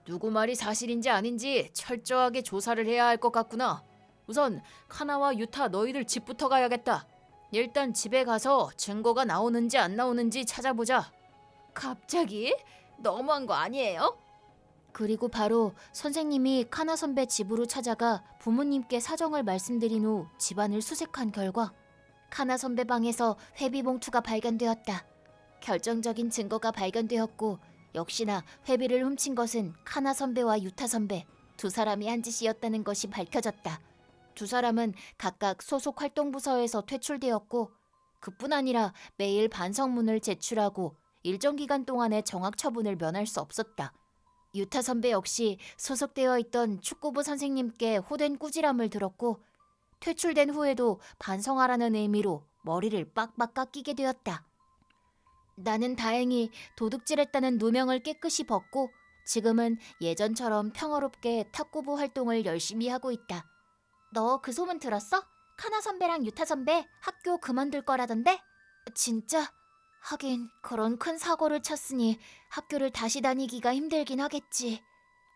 누구 말이 사실인지 아닌지 철저하게 조사를 해야 할 것 같구나. 우선 카나와 유타 너희들 집부터 가야겠다. 일단 집에 가서 증거가 나오는지 안 나오는지 찾아보자. 갑자기? 너무한 거 아니에요? 그리고 바로 선생님이 카나 선배 집으로 찾아가 부모님께 사정을 말씀드린 후 집안을 수색한 결과 카나 선배 방에서 회비봉투가 발견되었다. 결정적인 증거가 발견되었고 역시나 회비를 훔친 것은 카나 선배와 유타 선배 두 사람이 한 짓이었다는 것이 밝혀졌다. 두 사람은 각각 소속 활동부서에서 퇴출되었고 그뿐 아니라 매일 반성문을 제출하고 일정 기간 동안의 정학 처분을 면할 수 없었다. 유타 선배 역시 소속되어 있던 축구부 선생님께 호된 꾸지람을 들었고 퇴출된 후에도 반성하라는 의미로 머리를 빡빡 깎이게 되었다. 나는 다행히 도둑질했다는 누명을 깨끗이 벗고 지금은 예전처럼 평화롭게 탁구부 활동을 열심히 하고 있다. 너 그 소문 들었어? 카나 선배랑 유타 선배 학교 그만둘 거라던데? 진짜? 하긴 그런 큰 사고를 쳤으니 학교를 다시 다니기가 힘들긴 하겠지.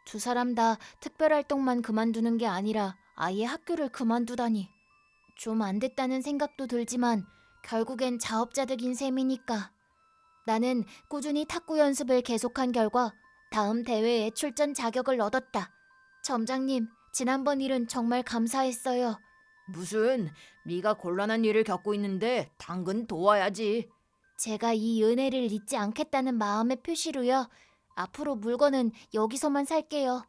두 사람 다 특별활동만 그만두는 게 아니라 아예 학교를 그만두다니. 좀 안 됐다는 생각도 들지만 결국엔 자업자득인 셈이니까. 나는 꾸준히 탁구 연습을 계속한 결과 다음 대회에 출전 자격을 얻었다. 점장님, 지난번 일은 정말 감사했어요. 무슨 네가 곤란한 일을 겪고 있는데 당근 도와야지. 제가 이 은혜를 잊지 않겠다는 마음의 표시로요. 앞으로 물건은 여기서만 살게요.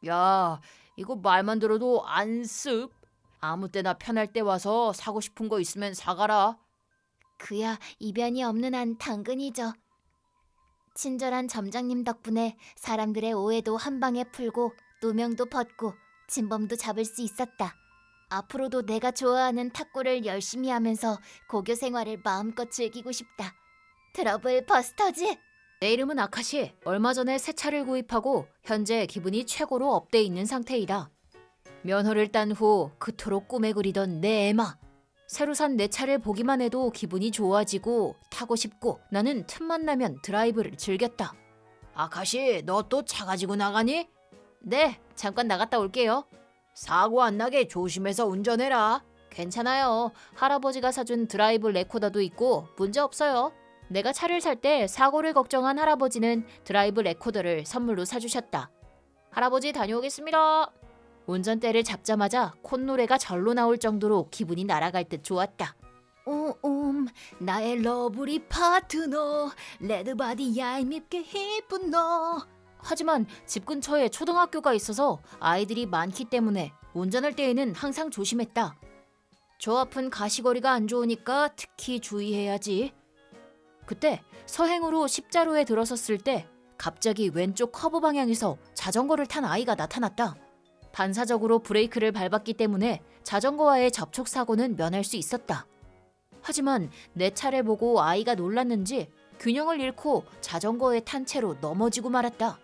야, 이거 말만 들어도 안습. 아무 때나 편할 때 와서 사고 싶은 거 있으면 사가라. 그야 이변이 없는 한 당근이죠. 친절한 점장님 덕분에 사람들의 오해도 한 방에 풀고 누명도 벗고 진범도 잡을 수 있었다. 앞으로도 내가 좋아하는 탁구를 열심히 하면서 고교 생활을 마음껏 즐기고 싶다. 트러블 버스터즈! 내 이름은 아카시. 얼마 전에 새 차를 구입하고 현재 기분이 최고로 업돼 있는 상태이다. 면허를 딴 후 그토록 꿈에 그리던 내 에마. 새로 산 내 차를 보기만 해도 기분이 좋아지고 타고 싶고 나는 틈만 나면 드라이브를 즐겼다. 아카시, 너 또 차 가지고 나가니? 네, 잠깐 나갔다 올게요. 사고 안 나게 조심해서 운전해라. 괜찮아요. 할아버지가 사준 드라이브 레코더도 있고 문제 없어요. 내가 차를 살 때 사고를 걱정한 할아버지는 드라이브 레코더를 선물로 사주셨다. 할아버지 다녀오겠습니다. 운전대를 잡자마자 콧노래가 절로 나올 정도로 기분이 날아갈 듯 좋았다. 나의 러브리 파트너 레드바디 얄밉게 이쁜 너. 하지만 집 근처에 초등학교가 있어서 아이들이 많기 때문에 운전할 때에는 항상 조심했다. 저 앞은 가시거리가 안 좋으니까 특히 주의해야지. 그때 서행으로 십자로에 들어섰을 때 갑자기 왼쪽 커브 방향에서 자전거를 탄 아이가 나타났다. 반사적으로 브레이크를 밟았기 때문에 자전거와의 접촉 사고는 면할 수 있었다. 하지만 내 차를 보고 아이가 놀랐는지 균형을 잃고 자전거에 탄 채로 넘어지고 말았다.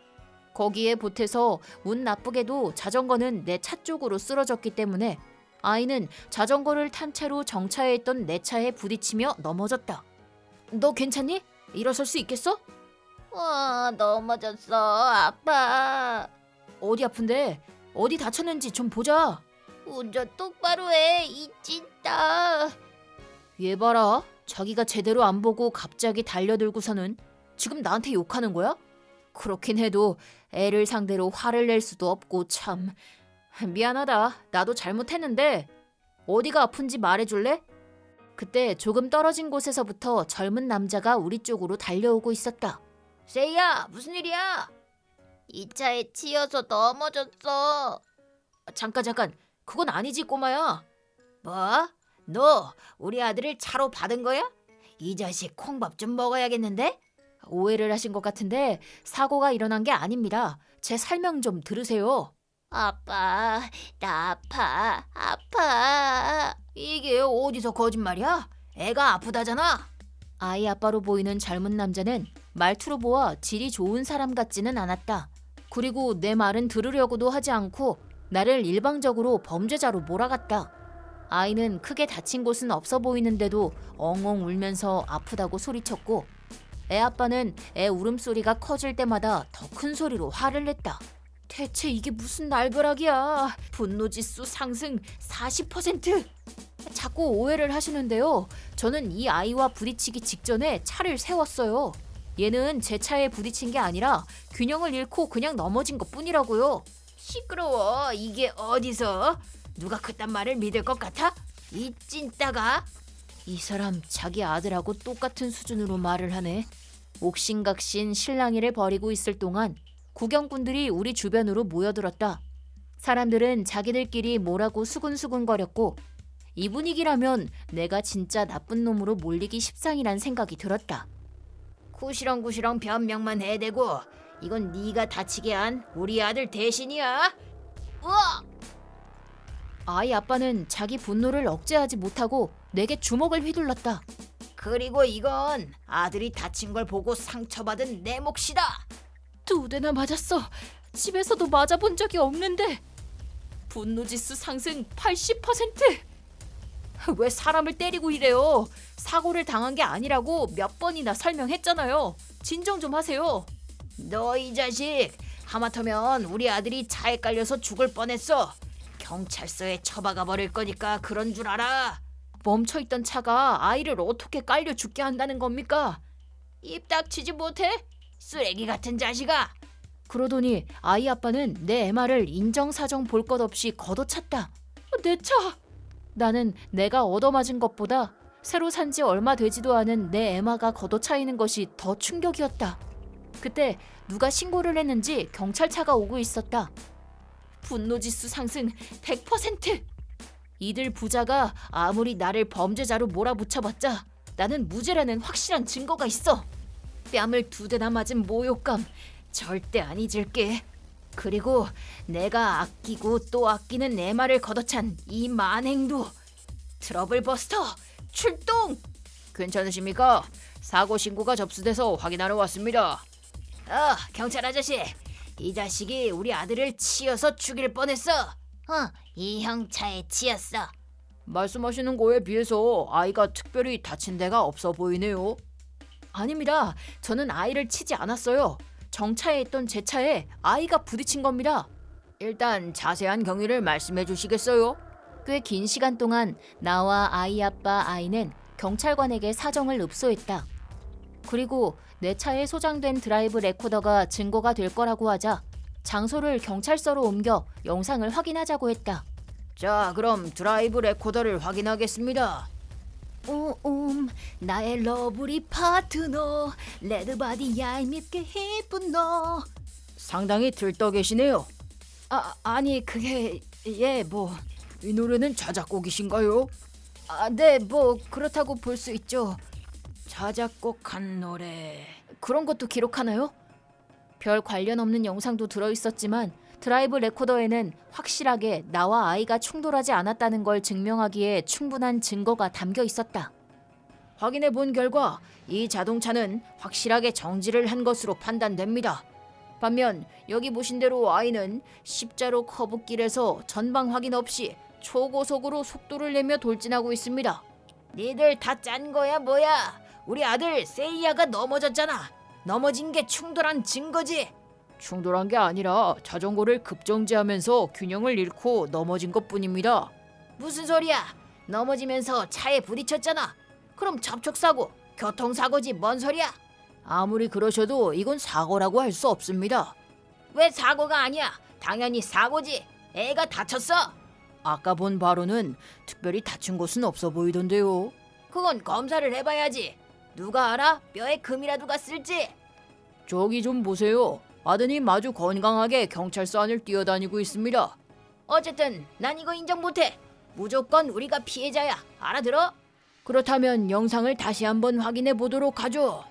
거기에 보태서 운 나쁘게도 자전거는 내 차 쪽으로 쓰러졌기 때문에 아이는 자전거를 탄 채로 정차해 있던 내 차에 부딪히며 넘어졌다. 너 괜찮니? 일어설 수 있겠어? 넘어졌어. 아파. 어디 아픈데? 어디 다쳤는지 좀 보자. 운전 똑바로 해. 이 찐따. 얘 봐라. 자기가 제대로 안 보고 갑자기 달려들고서는 지금 나한테 욕하는 거야? 그렇긴 해도 애를 상대로 화를 낼 수도 없고 참. 미안하다. 나도 잘못했는데 어디가 아픈지 말해줄래? 그때 조금 떨어진 곳에서부터 젊은 남자가 우리 쪽으로 달려오고 있었다. 세이야, 무슨 일이야? 이 차에 치여서 넘어졌어. 잠깐. 그건 아니지, 꼬마야. 뭐? 너 우리 아들을 차로 받은 거야? 이 자식 콩밥 좀 먹어야겠는데? 오해를 하신 것 같은데 사고가 일어난 게 아닙니다. 제 설명 좀 들으세요. 아빠, 나 아파. 이게 어디서 거짓말이야? 애가 아프다잖아. 아이 아빠로 보이는 젊은 남자는 말투로 보아 질이 좋은 사람 같지는 않았다. 그리고 내 말은 들으려고도 하지 않고 나를 일방적으로 범죄자로 몰아갔다. 아이는 크게 다친 곳은 없어 보이는데도 엉엉 울면서 아프다고 소리쳤고 애 아빠는 애 울음소리가 커질 때마다 더 큰 소리로 화를 냈다. 대체 이게 무슨 날벼락이야. 분노지수 상승 40%. 자꾸 오해를 하시는데요. 저는 이 아이와 부딪히기 직전에 차를 세웠어요. 얘는 제 차에 부딪힌 게 아니라 균형을 잃고 그냥 넘어진 것뿐이라고요. 시끄러워. 이게 어디서? 누가 그딴 말을 믿을 것 같아? 이 찐따가? 이 사람 자기 아들하고 똑같은 수준으로 말을 하네. 옥신각신 실랑이를 벌이고 있을 동안 구경꾼들이 우리 주변으로 모여들었다. 사람들은 자기들끼리 뭐라고 수근수근거렸고 이 분위기라면 내가 진짜 나쁜 놈으로 몰리기 십상이란 생각이 들었다. 구시렁구시렁 변명만 해대고 이건 네가 다치게 한 우리 아들 대신이야. 우와! 아이 아빠는 자기 분노를 억제하지 못하고 내게 주먹을 휘둘렀다. 그리고 이건 아들이 다친 걸 보고 상처받은 내 몫이다. 2대나 맞았어. 집에서도 맞아본 적이 없는데. 분노지수 상승 80%. 왜 사람을 때리고 이래요? 사고를 당한 게 아니라고 몇 번이나 설명했잖아요. 진정 좀 하세요. 너 이 자식, 하마터면 우리 아들이 차에 깔려서 죽을 뻔했어. 경찰서에 처박아 버릴 거니까 그런 줄 알아. 멈춰있던 차가 아이를 어떻게 깔려 죽게 한다는 겁니까? 입 닥치지 못해? 쓰레기 같은 자식아. 그러더니 아이 아빠는 내 애마를 인정사정 볼 것 없이 걷어찼다. 내 차! 나는 내가 얻어맞은 것보다 새로 산 지 얼마 되지도 않은 내 애마가 걷어차이는 것이 더 충격이었다. 그때 누가 신고를 했는지 경찰차가 오고 있었다. 분노지수 상승 100%! 이들 부자가 아무리 나를 범죄자로 몰아붙여봤자 나는 무죄라는 확실한 증거가 있어. 뺨을 2대나 맞은 모욕감 절대 안 잊을게. 그리고 내가 아끼고 또 아끼는 내 말을 걷어찬 이 만행도. 트러블 버스터 출동! 괜찮으십니까? 사고 신고가 접수돼서 확인하러 왔습니다. 경찰 아저씨, 이 자식이 우리 아들을 치여서 죽일 뻔했어. 이 형 차에 치였어. 말씀하시는 거에 비해서 아이가 특별히 다친 데가 없어 보이네요. 아닙니다. 저는 아이를 치지 않았어요. 정차에 있던 제 차에 아이가 부딪힌 겁니다. 일단 자세한 경위를 말씀해 주시겠어요? 꽤 긴 시간 동안 나와 아이 아빠 아이는 경찰관에게 사정을 읍소했다. 그리고 내 차에 소장된 드라이브 레코더가 증거가 될 거라고 하자 장소를 경찰서로 옮겨 영상을 확인하자고 했다. 자, 그럼 드라이브 레코더를 확인하겠습니다. 나의 러브리 파트너 레드바디 얄밉게 예쁜 너. 상당히 들떠 계시네요. 아니 그게 이 노래는 자작곡이신가요? 네, 그렇다고 볼 수 있죠. 자작곡한 노래. 그런 것도 기록하나요? 별 관련 없는 영상도 들어있었지만 드라이브 레코더에는 확실하게 나와 아이가 충돌하지 않았다는 걸 증명하기에 충분한 증거가 담겨 있었다. 확인해 본 결과 이 자동차는 확실하게 정지를 한 것으로 판단됩니다. 반면 여기 보신 대로 아이는 십자로 커브길에서 전방 확인 없이 초고속으로 속도를 내며 돌진하고 있습니다. 니들 다 짠 거야 뭐야? 우리 아들 세이야가 넘어졌잖아. 넘어진 게 충돌한 증거지. 충돌한 게 아니라 자전거를 급정지하면서 균형을 잃고 넘어진 것뿐입니다. 무슨 소리야? 넘어지면서 차에 부딪혔잖아. 그럼 접촉사고, 교통사고지 뭔 소리야? 아무리 그러셔도 이건 사고라고 할 수 없습니다. 왜 사고가 아니야? 당연히 사고지. 애가 다쳤어. 아까 본 바로는 특별히 다친 곳은 없어 보이던데요. 그건 검사를 해봐야지. 누가 알아? 뼈에 금이라도 갔을지. 저기 좀 보세요. 아드님 아주 건강하게 경찰서 안을 뛰어다니고 있습니다. 어쨌든 난 이거 인정 못해. 무조건 우리가 피해자야. 알아들어? 그렇다면 영상을 다시 한번 확인해 보도록 하죠.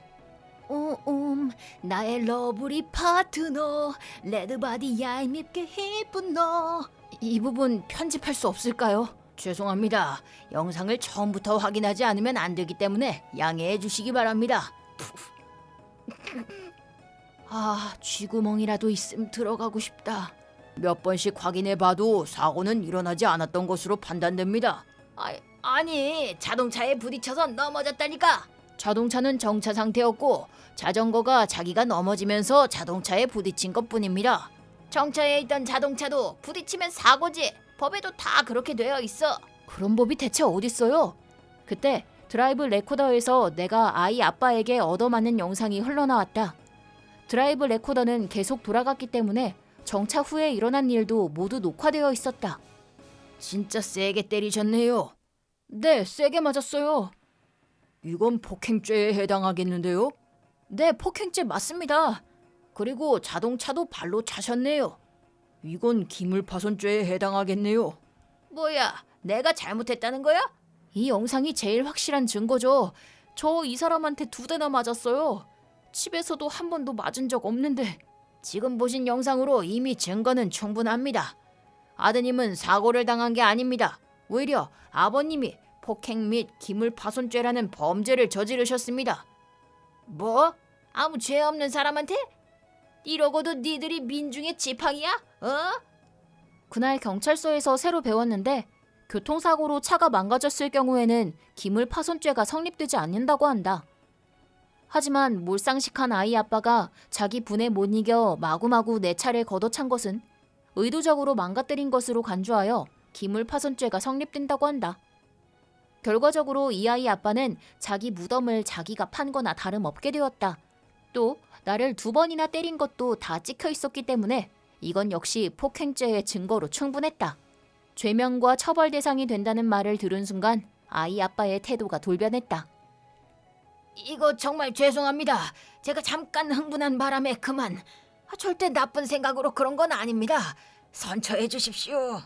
나의 러브리 파트너 레드바디 얄밉게 예쁜 너. 이 부분 편집할 수 없을까요? 죄송합니다. 영상을 처음부터 확인하지 않으면 안 되기 때문에 양해해 주시기 바랍니다. 쥐구멍이라도 있음 들어가고 싶다. 몇 번씩 확인해 봐도 사고는 일어나지 않았던 것으로 판단됩니다. 아니 자동차에 부딪혀서 넘어졌다니까. 자동차는 정차 상태였고 자전거가 자기가 넘어지면서 자동차에 부딪힌 것뿐입니다. 정차에 있던 자동차도 부딪히면 사고지. 법에도 다 그렇게 되어 있어. 그런 법이 대체 어딨어요? 그때 드라이브 레코더에서 내가 아이 아빠에게 얻어맞는 영상이 흘러나왔다. 드라이브 레코더는 계속 돌아갔기 때문에 정차 후에 일어난 일도 모두 녹화되어 있었다. 진짜 세게 때리셨네요. 네, 세게 맞았어요. 이건 폭행죄에 해당하겠는데요? 네, 폭행죄 맞습니다. 그리고 자동차도 발로 차셨네요. 이건 기물파손죄에 해당하겠네요. 뭐야? 내가 잘못했다는 거야? 이 영상이 제일 확실한 증거죠. 저 이 사람한테 2대나 맞았어요. 집에서도 한 번도 맞은 적 없는데. 지금 보신 영상으로 이미 증거는 충분합니다. 아드님은 사고를 당한 게 아닙니다. 오히려 아버님이 폭행 및 기물파손죄라는 범죄를 저지르셨습니다. 뭐? 아무 죄 없는 사람한테? 이러고도 니들이 민중의 지팡이야? 그날 경찰서에서 새로 배웠는데 교통사고로 차가 망가졌을 경우에는 기물파손죄가 성립되지 않는다고 한다. 하지만 몰상식한 아이 아빠가 자기 분에 못 이겨 마구마구 내 차를 걷어찬 것은 의도적으로 망가뜨린 것으로 간주하여 기물파손죄가 성립된다고 한다. 결과적으로 이 아이 아빠는 자기 무덤을 자기가 판 거나 다름없게 되었다. 또 나를 2번이나 때린 것도 다 찍혀 있었기 때문에 이건 역시 폭행죄의 증거로 충분했다. 죄명과 처벌 대상이 된다는 말을 들은 순간 아이 아빠의 태도가 돌변했다. 이거 정말 죄송합니다. 제가 잠깐 흥분한 바람에 그만. 절대 나쁜 생각으로 그런 건 아닙니다. 선처해 주십시오.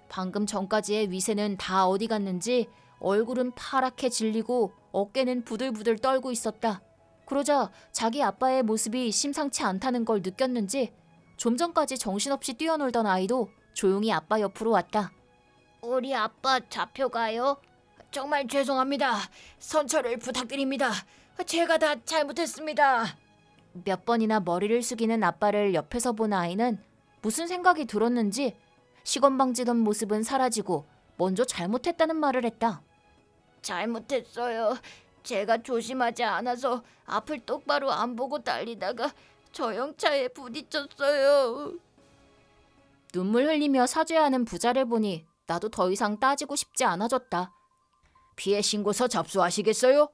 방금 전까지의 위세는 다 어디 갔는지 얼굴은 파랗게 질리고 어깨는 부들부들 떨고 있었다. 그러자 자기 아빠의 모습이 심상치 않다는 걸 느꼈는지 좀 전까지 정신없이 뛰어놀던 아이도 조용히 아빠 옆으로 왔다. 우리 아빠 잡혀가요? 정말 죄송합니다. 선처를 부탁드립니다. 제가 다 잘못했습니다. 몇 번이나 머리를 숙이는 아빠를 옆에서 본 아이는 무슨 생각이 들었는지 시건방지던 모습은 사라지고 먼저 잘못했다는 말을 했다. 잘못했어요. 제가 조심하지 않아서 앞을 똑바로 안 보고 달리다가 저형차에 부딪혔어요. 눈물 흘리며 사죄하는 부자를 보니 나도 더 이상 따지고 싶지 않아졌다. 피해 신고서 접수하시겠어요?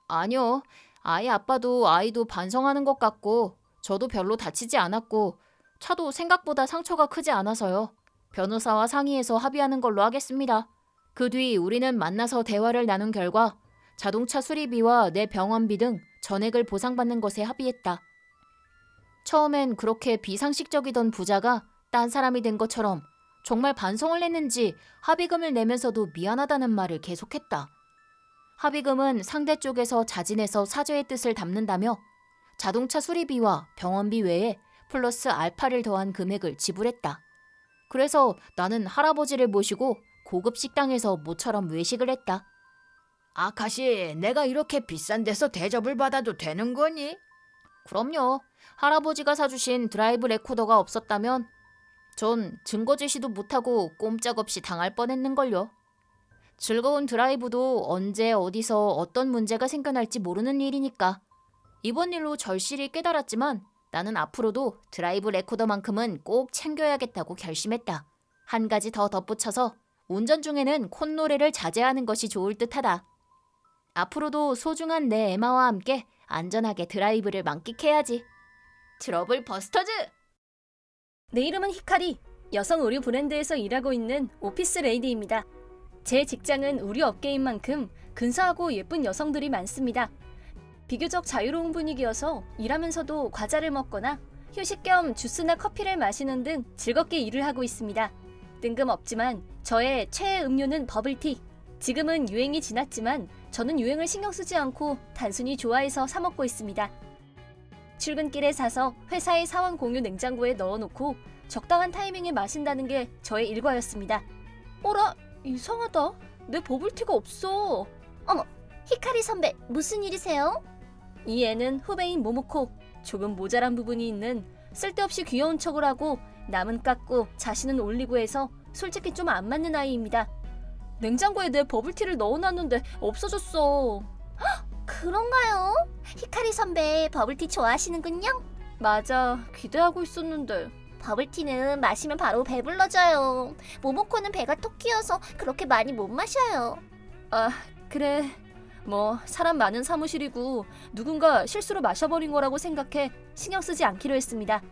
아니요. 아이 아빠도 아이도 반성하는 것 같고 저도 별로 다치지 않았고 차도 생각보다 상처가 크지 않아서요. 변호사와 상의해서 합의하는 걸로 하겠습니다. 그 뒤 우리는 만나서 대화를 나눈 결과 자동차 수리비와 내 병원비 등 전액을 보상받는 것에 합의했다. 처음엔 그렇게 비상식적이던 부자가 딴 사람이 된 것처럼 정말 반성을 했는지 합의금을 내면서도 미안하다는 말을 계속했다. 합의금은 상대 쪽에서 자진해서 사죄의 뜻을 담는다며 자동차 수리비와 병원비 외에 플러스 알파를 더한 금액을 지불했다. 그래서 나는 할아버지를 모시고 고급 식당에서 모처럼 외식을 했다. 아카시, 내가 이렇게 비싼 데서 대접을 받아도 되는 거니? 그럼요. 할아버지가 사주신 드라이브 레코더가 없었다면 전 증거 제시도 못하고 꼼짝없이 당할 뻔했는걸요. 즐거운 드라이브도 언제 어디서 어떤 문제가 생겨날지 모르는 일이니까. 이번 일로 절실히 깨달았지만 나는 앞으로도 드라이브 레코더만큼은 꼭 챙겨야겠다고 결심했다. 한 가지 더 덧붙여서 운전 중에는 콧노래를 자제하는 것이 좋을 듯하다. 앞으로도 소중한 내 에마와 함께 안전하게 드라이브를 만끽해야지. 트러블 버스터즈! 내 이름은 히카리, 여성 의류 브랜드에서 일하고 있는 오피스 레이디입니다. 제 직장은 의류 업계인 만큼 근사하고 예쁜 여성들이 많습니다. 비교적 자유로운 분위기여서 일하면서도 과자를 먹거나 휴식 겸 주스나 커피를 마시는 등 즐겁게 일을 하고 있습니다. 뜬금없지만 저의 최애 음료는 버블티. 지금은 유행이 지났지만 저는 유행을 신경 쓰지 않고 단순히 좋아해서 사 먹고 있습니다. 출근길에 사서 회사의 사원 공유 냉장고에 넣어놓고 적당한 타이밍에 마신다는 게 저의 일과였습니다. 어라? 이상하다. 내 버블티가 없어. 어머, 히카리 선배, 무슨 일이세요? 이 애는 후배인 모모코. 조금 모자란 부분이 있는 쓸데없이 귀여운 척을 하고 남은 깎고 자신은 올리고 해서 솔직히 좀 안 맞는 아이입니다. 냉장고에 내 버블티를 넣어놨는데 없어졌어. 그런가요? 히카리 선배 버블티 좋아하시는군요? 맞아, 기대하고 있었는데. 버블티는 마시면 바로 배불러져요. 모모코는 배가 톡 끼어서 그렇게 많이 못 마셔요. 아, 그래. 뭐 사람 많은 사무실이고 누군가 실수로 마셔버린 거라고 생각해 신경 쓰지 않기로 했습니다.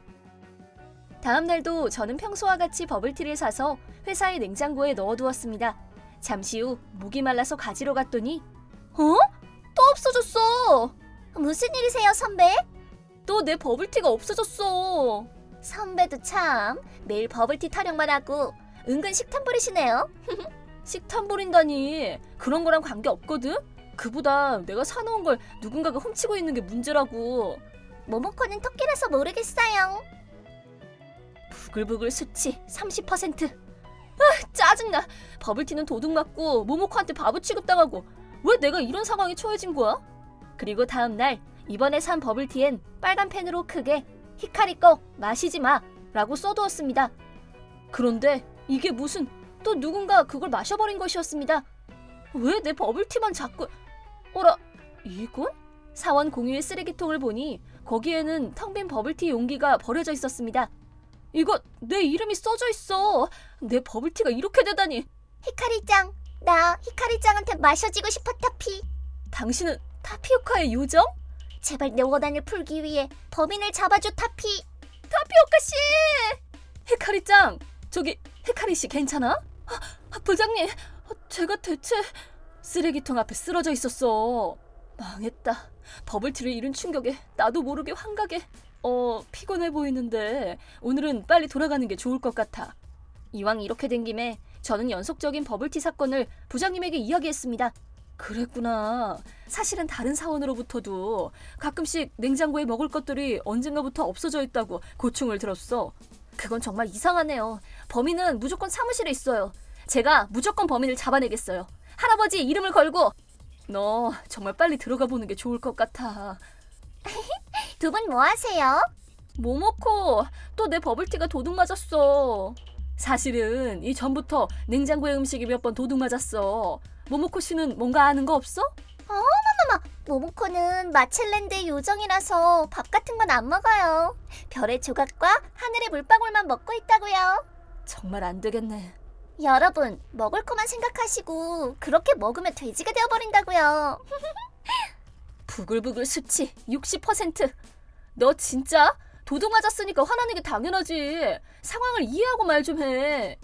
다음 날도 저는 평소와 같이 버블티를 사서 회사의 냉장고에 넣어두었습니다. 잠시 후 목이 말라서 가지러 갔더니 또 없어졌어. 무슨 일이세요, 선배? 또 내 버블티가 없어졌어. 선배도 참 매일 버블티 타령만 하고 은근 식탐 부리시네요. 식탐 부린다니. 그런 거랑 관계 없거든. 그보다 내가 사놓은 걸 누군가가 훔치고 있는 게 문제라고. 모모코는 토끼라서 모르겠어요. 부글부글 수치 30%. 아, 짜증나. 버블티는 도둑 맞고 모모코한테 바보 취급당하고 왜 내가 이런 상황에 처해진 거야? 그리고 다음 날 이번에 산 버블티엔 빨간 펜으로 크게 히카리 거 마시지 마 라고 써두었습니다. 그런데 이게 무슨 또 누군가 그걸 마셔버린 것이었습니다. 왜 내 버블티만 자꾸... 어라, 이건? 사원 공유의 쓰레기통을 보니 거기에는 텅 빈 버블티 용기가 버려져 있었습니다. 이거 내 이름이 써져 있어. 내 버블티가 이렇게 되다니. 히카리짱, 나 히카리짱한테 마셔지고 싶어, 타피. 당신은 타피오카의 요정? 제발 내 원한을 풀기 위해 범인을 잡아줘, 타피. 타피오카 씨! 히카리짱, 저기 히카리 씨 괜찮아? 부장님, 제가 대체... 쓰레기통 앞에 쓰러져 있었어. 망했다. 버블티를 잃은 충격에 나도 모르게 환각에... 피곤해 보이는데 오늘은 빨리 돌아가는 게 좋을 것 같아. 이왕 이렇게 된 김에 저는 연속적인 버블티 사건을 부장님에게 이야기했습니다. 그랬구나. 사실은 다른 사원으로부터도 가끔씩 냉장고에 먹을 것들이 언젠가부터 없어져 있다고 고충을 들었어. 그건 정말 이상하네요. 범인은 무조건 사무실에 있어요. 제가 무조건 범인을 잡아내겠어요. 할아버지 이름을 걸고. 너 정말 빨리 들어가 보는 게 좋을 것 같아. 두 분 뭐 하세요? 모모코, 또 내 버블티가 도둑 맞았어. 사실은 이 전부터 냉장고에 음식이 몇 번 도둑 맞았어. 모모코 씨는 뭔가 아는 거 없어? 모모코는 마첼랜드의 요정이라서 밥 같은 건 안 먹어요. 별의 조각과 하늘의 물방울만 먹고 있다고요. 정말 안 되겠네. 여러분, 먹을 거만 생각하시고 그렇게 먹으면 돼지가 되어버린다고요. 부글부글 수치 60%. 너 진짜? 도둑 맞았으니까 화나는 게 당연하지. 상황을 이해하고 말 좀 해.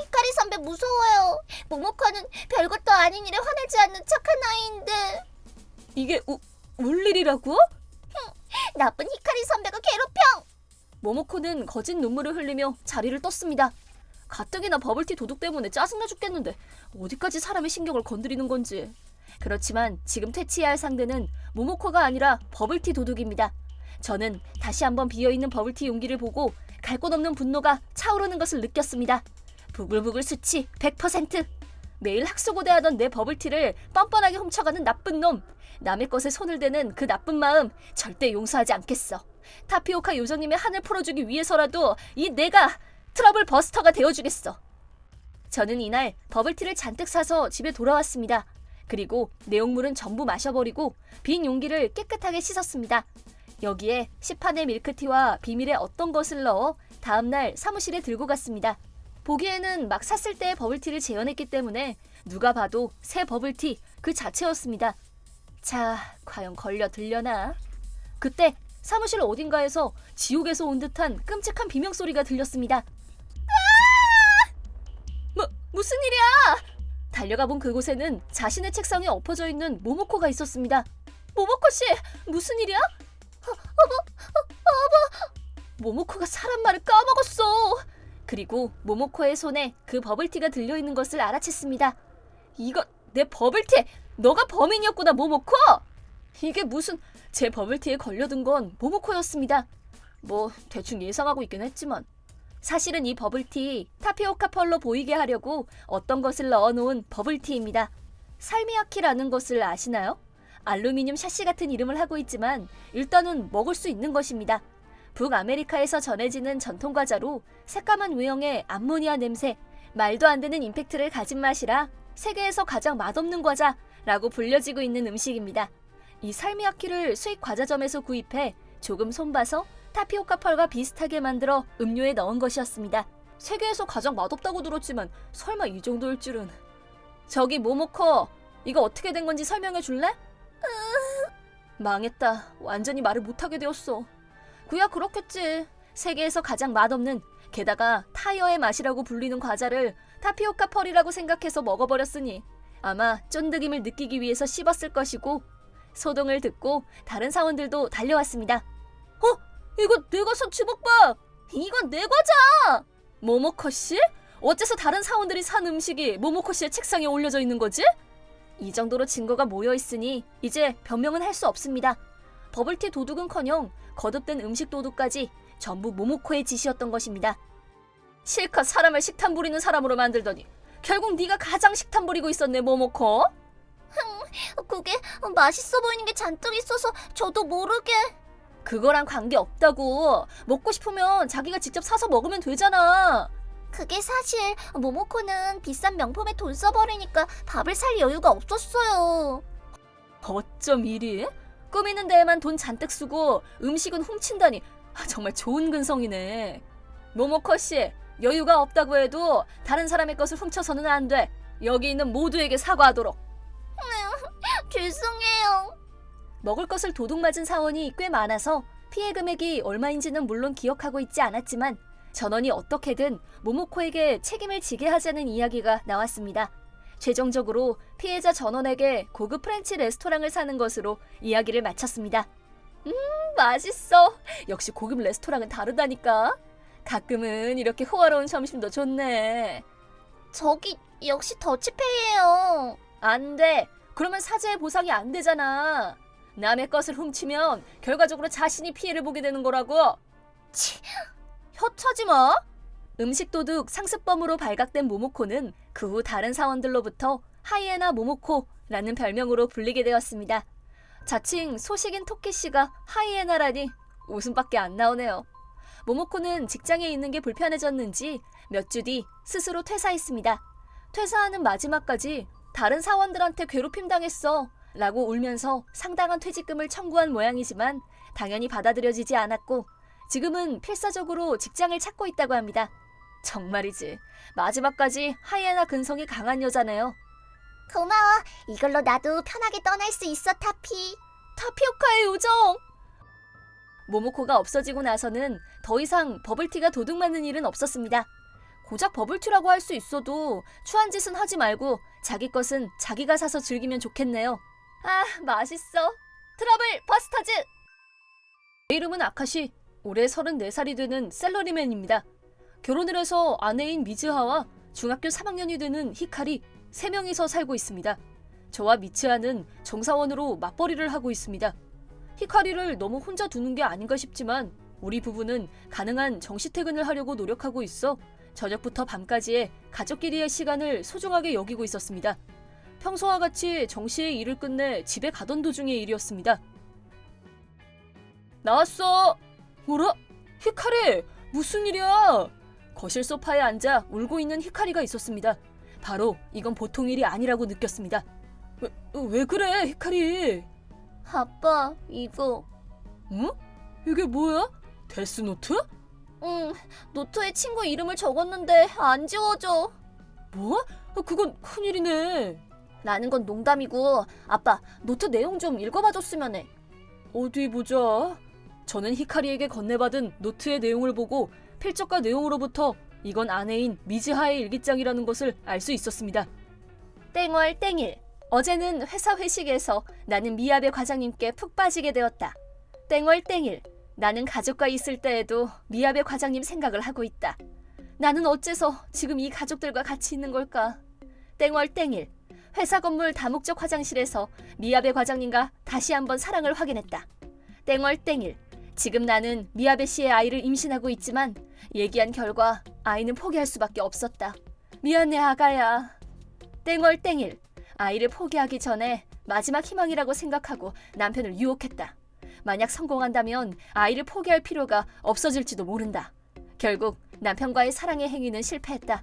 히카리 선배 무서워요. 모모코는 별것도 아닌 일에 화내지 않는 착한 아이인데 이게 울 일이라고? 나쁜 히카리 선배가 괴롭혀. 모모코는 거짓 눈물을 흘리며 자리를 떴습니다. 가뜩이나 버블티 도둑 때문에 짜증나 죽겠는데 어디까지 사람의 신경을 건드리는 건지. 그렇지만 지금 퇴치해야 할 상대는 모모코가 아니라 버블티 도둑입니다. 저는 다시 한번 비어있는 버블티 용기를 보고 갈 곳 없는 분노가 차오르는 것을 느꼈습니다. 부글부글 수치 100%. 매일 학수고대하던 내 버블티를 뻔뻔하게 훔쳐가는 나쁜 놈. 남의 것에 손을 대는 그 나쁜 마음 절대 용서하지 않겠어. 타피오카 요정님의 한을 풀어주기 위해서라도 이 내가 트러블 버스터가 되어주겠어. 저는 이날 버블티를 잔뜩 사서 집에 돌아왔습니다. 그리고 내용물은 전부 마셔버리고 빈 용기를 깨끗하게 씻었습니다. 여기에 시판의 밀크티와 비밀의 어떤 것을 넣어 다음날 사무실에 들고 갔습니다. 보기에는 막 샀을 때의 버블티를 재현했기 때문에 누가 봐도 새 버블티 그 자체였습니다. 자, 과연 걸려 들려나? 그때 사무실 어딘가에서 지옥에서 온 듯한 끔찍한 비명소리가 들렸습니다. 무슨 일이야? 달려가 본 그곳에는 자신의 책상에 엎어져 있는 모모코가 있었습니다. 모모코 씨, 무슨 일이야? 모모코가 사람 말을 까먹었어. 그리고 모모코의 손에 그 버블티가 들려있는 것을 알아챘습니다. 이거 내 버블티! 너가 범인이었구나, 모모코! 이게 무슨... 제 버블티에 걸려든 건 모모코였습니다. 뭐 대충 예상하고 있긴 했지만 사실은 이 버블티 타피오카 펄로 보이게 하려고 어떤 것을 넣어놓은 버블티입니다. 살미야키라는 것을 아시나요? 알루미늄 샤시 같은 이름을 하고 있지만 일단은 먹을 수 있는 것입니다. 북아메리카에서 전해지는 전통 과자로 새까만 외형의 암모니아 냄새, 말도 안 되는 임팩트를 가진 맛이라 세계에서 가장 맛없는 과자라고 불려지고 있는 음식입니다. 이 살미야키를 수입 과자점에서 구입해 조금 손봐서 타피오카 펄과 비슷하게 만들어 음료에 넣은 것이었습니다. 세계에서 가장 맛없다고 들었지만 설마 이 정도일 줄은. 저기 모모코, 이거 어떻게 된 건지 설명해 줄래? 망했다. 완전히 말을 못하게 되었어. 그야 그렇겠지. 세계에서 가장 맛없는, 게다가 타이어의 맛이라고 불리는 과자를 타피오카 펄이라고 생각해서 먹어버렸으니 아마 쫀득임을 느끼기 위해서 씹었을 것이고. 소동을 듣고 다른 사원들도 달려왔습니다. 이거 내가 산 주먹밥! 이건 내 과자! 모모코 씨? 어째서 다른 사원들이 산 음식이 모모코 씨의 책상에 올려져 있는 거지? 이 정도로 증거가 모여있으니 이제 변명은 할 수 없습니다. 버블티 도둑은커녕 거듭된 음식 도둑까지 전부 모모코의 짓이었던 것입니다. 실컷 사람을 식탐 부리는 사람으로 만들더니 결국 네가 가장 식탐 부리고 있었네, 모모코. 그게 맛있어 보이는 게 잔뜩 있어서 저도 모르게. 그거랑 관계없다고. 먹고 싶으면 자기가 직접 사서 먹으면 되잖아. 그게 사실 모모코는 비싼 명품에 돈 써버리니까 밥을 살 여유가 없었어요. 어쩜 이리? 꾸미는 데에만 돈 잔뜩 쓰고 음식은 훔친다니. 정말 좋은 근성이네. 모모코 씨, 여유가 없다고 해도 다른 사람의 것을 훔쳐서는 안 돼. 여기 있는 모두에게 사과하도록. 죄송해요. 먹을 것을 도둑 맞은 사원이 꽤 많아서 피해 금액이 얼마인지는 물론 기억하고 있지 않았지만 전원이 어떻게든 모모코에게 책임을 지게 하자는 이야기가 나왔습니다. 최종적으로 피해자 전원에게 고급 프렌치 레스토랑을 사는 것으로 이야기를 마쳤습니다. 맛있어. 역시 고급 레스토랑은 다르다니까. 가끔은 이렇게 호화로운 점심도 좋네. 저기 역시 더치페이예요. 안 돼. 그러면 사죄의 보상이 안 되잖아. 남의 것을 훔치면 결과적으로 자신이 피해를 보게 되는 거라고. 치, 혀차지 마. 음식 도둑 상습범으로 발각된 모모코는 그 후 다른 사원들로부터 하이에나 모모코라는 별명으로 불리게 되었습니다. 자칭 소식인 토끼 씨가 하이에나라니 웃음밖에 안 나오네요. 모모코는 직장에 있는 게 불편해졌는지 몇 주 뒤 스스로 퇴사했습니다. 퇴사하는 마지막까지 다른 사원들한테 괴롭힘 당했어 라고 울면서 상당한 퇴직금을 청구한 모양이지만 당연히 받아들여지지 않았고 지금은 필사적으로 직장을 찾고 있다고 합니다. 정말이지. 마지막까지 하이에나 근성이 강한 여자네요. 고마워. 이걸로 나도 편하게 떠날 수 있어, 타피. 타피오카의 요정! 모모코가 없어지고 나서는 더 이상 버블티가 도둑맞는 일은 없었습니다. 고작 버블티라고 할 수 있어도 추한 짓은 하지 말고 자기 것은 자기가 사서 즐기면 좋겠네요. 아, 맛있어. 트러블 버스터즈! 내 이름은 아카시. 올해 34살이 되는 샐러리맨입니다. 결혼을 해서 아내인 미즈하와 중학교 3학년이 되는 히카리 3명이서 살고 있습니다. 저와 미츠하는 정사원으로 맞벌이를 하고 있습니다. 히카리를 너무 혼자 두는 게 아닌가 싶지만 우리 부부는 가능한 정시퇴근을 하려고 노력하고 있어 저녁부터 밤까지의 가족끼리의 시간을 소중하게 여기고 있었습니다. 평소와 같이 정시의 일을 끝내 집에 가던 도중의 일이었습니다. 나왔어! 뭐라? 히카리! 무슨 일이야? 거실 소파에 앉아 울고 있는 히카리가 있었습니다. 바로 이건 보통 일이 아니라고 느꼈습니다. 왜 그래, 히카리? 아빠, 이거. 응? 이게 뭐야? 데스노트? 응, 노트에 친구 이름을 적었는데 안 지워져. 뭐? 그건 큰일이네. 나는 건 농담이고 아빠, 노트 내용 좀 읽어봐줬으면 해. 어디 보자. 저는 히카리에게 건네받은 노트의 내용을 보고 필적과 내용으로부터 이건 아내인 미즈하의 일기장이라는 것을 알 수 있었습니다. 땡월 땡일. 어제는 회사 회식에서 나는 미야베 과장님께 푹 빠지게 되었다. 땡월 땡일. 나는 가족과 있을 때에도 미야베 과장님 생각을 하고 있다. 나는 어째서 지금 이 가족들과 같이 있는 걸까? 땡월 땡일. 회사 건물 다목적 화장실에서 미야베 과장님과 다시 한번 사랑을 확인했다. 땡월 땡일. 지금 나는 미야베 씨의 아이를 임신하고 있지만 얘기한 결과 아이는 포기할 수밖에 없었다. 미안해 아가야. 땡월 땡일. 아이를 포기하기 전에 마지막 희망이라고 생각하고 남편을 유혹했다. 만약 성공한다면 아이를 포기할 필요가 없어질지도 모른다. 결국 남편과의 사랑의 행위는 실패했다.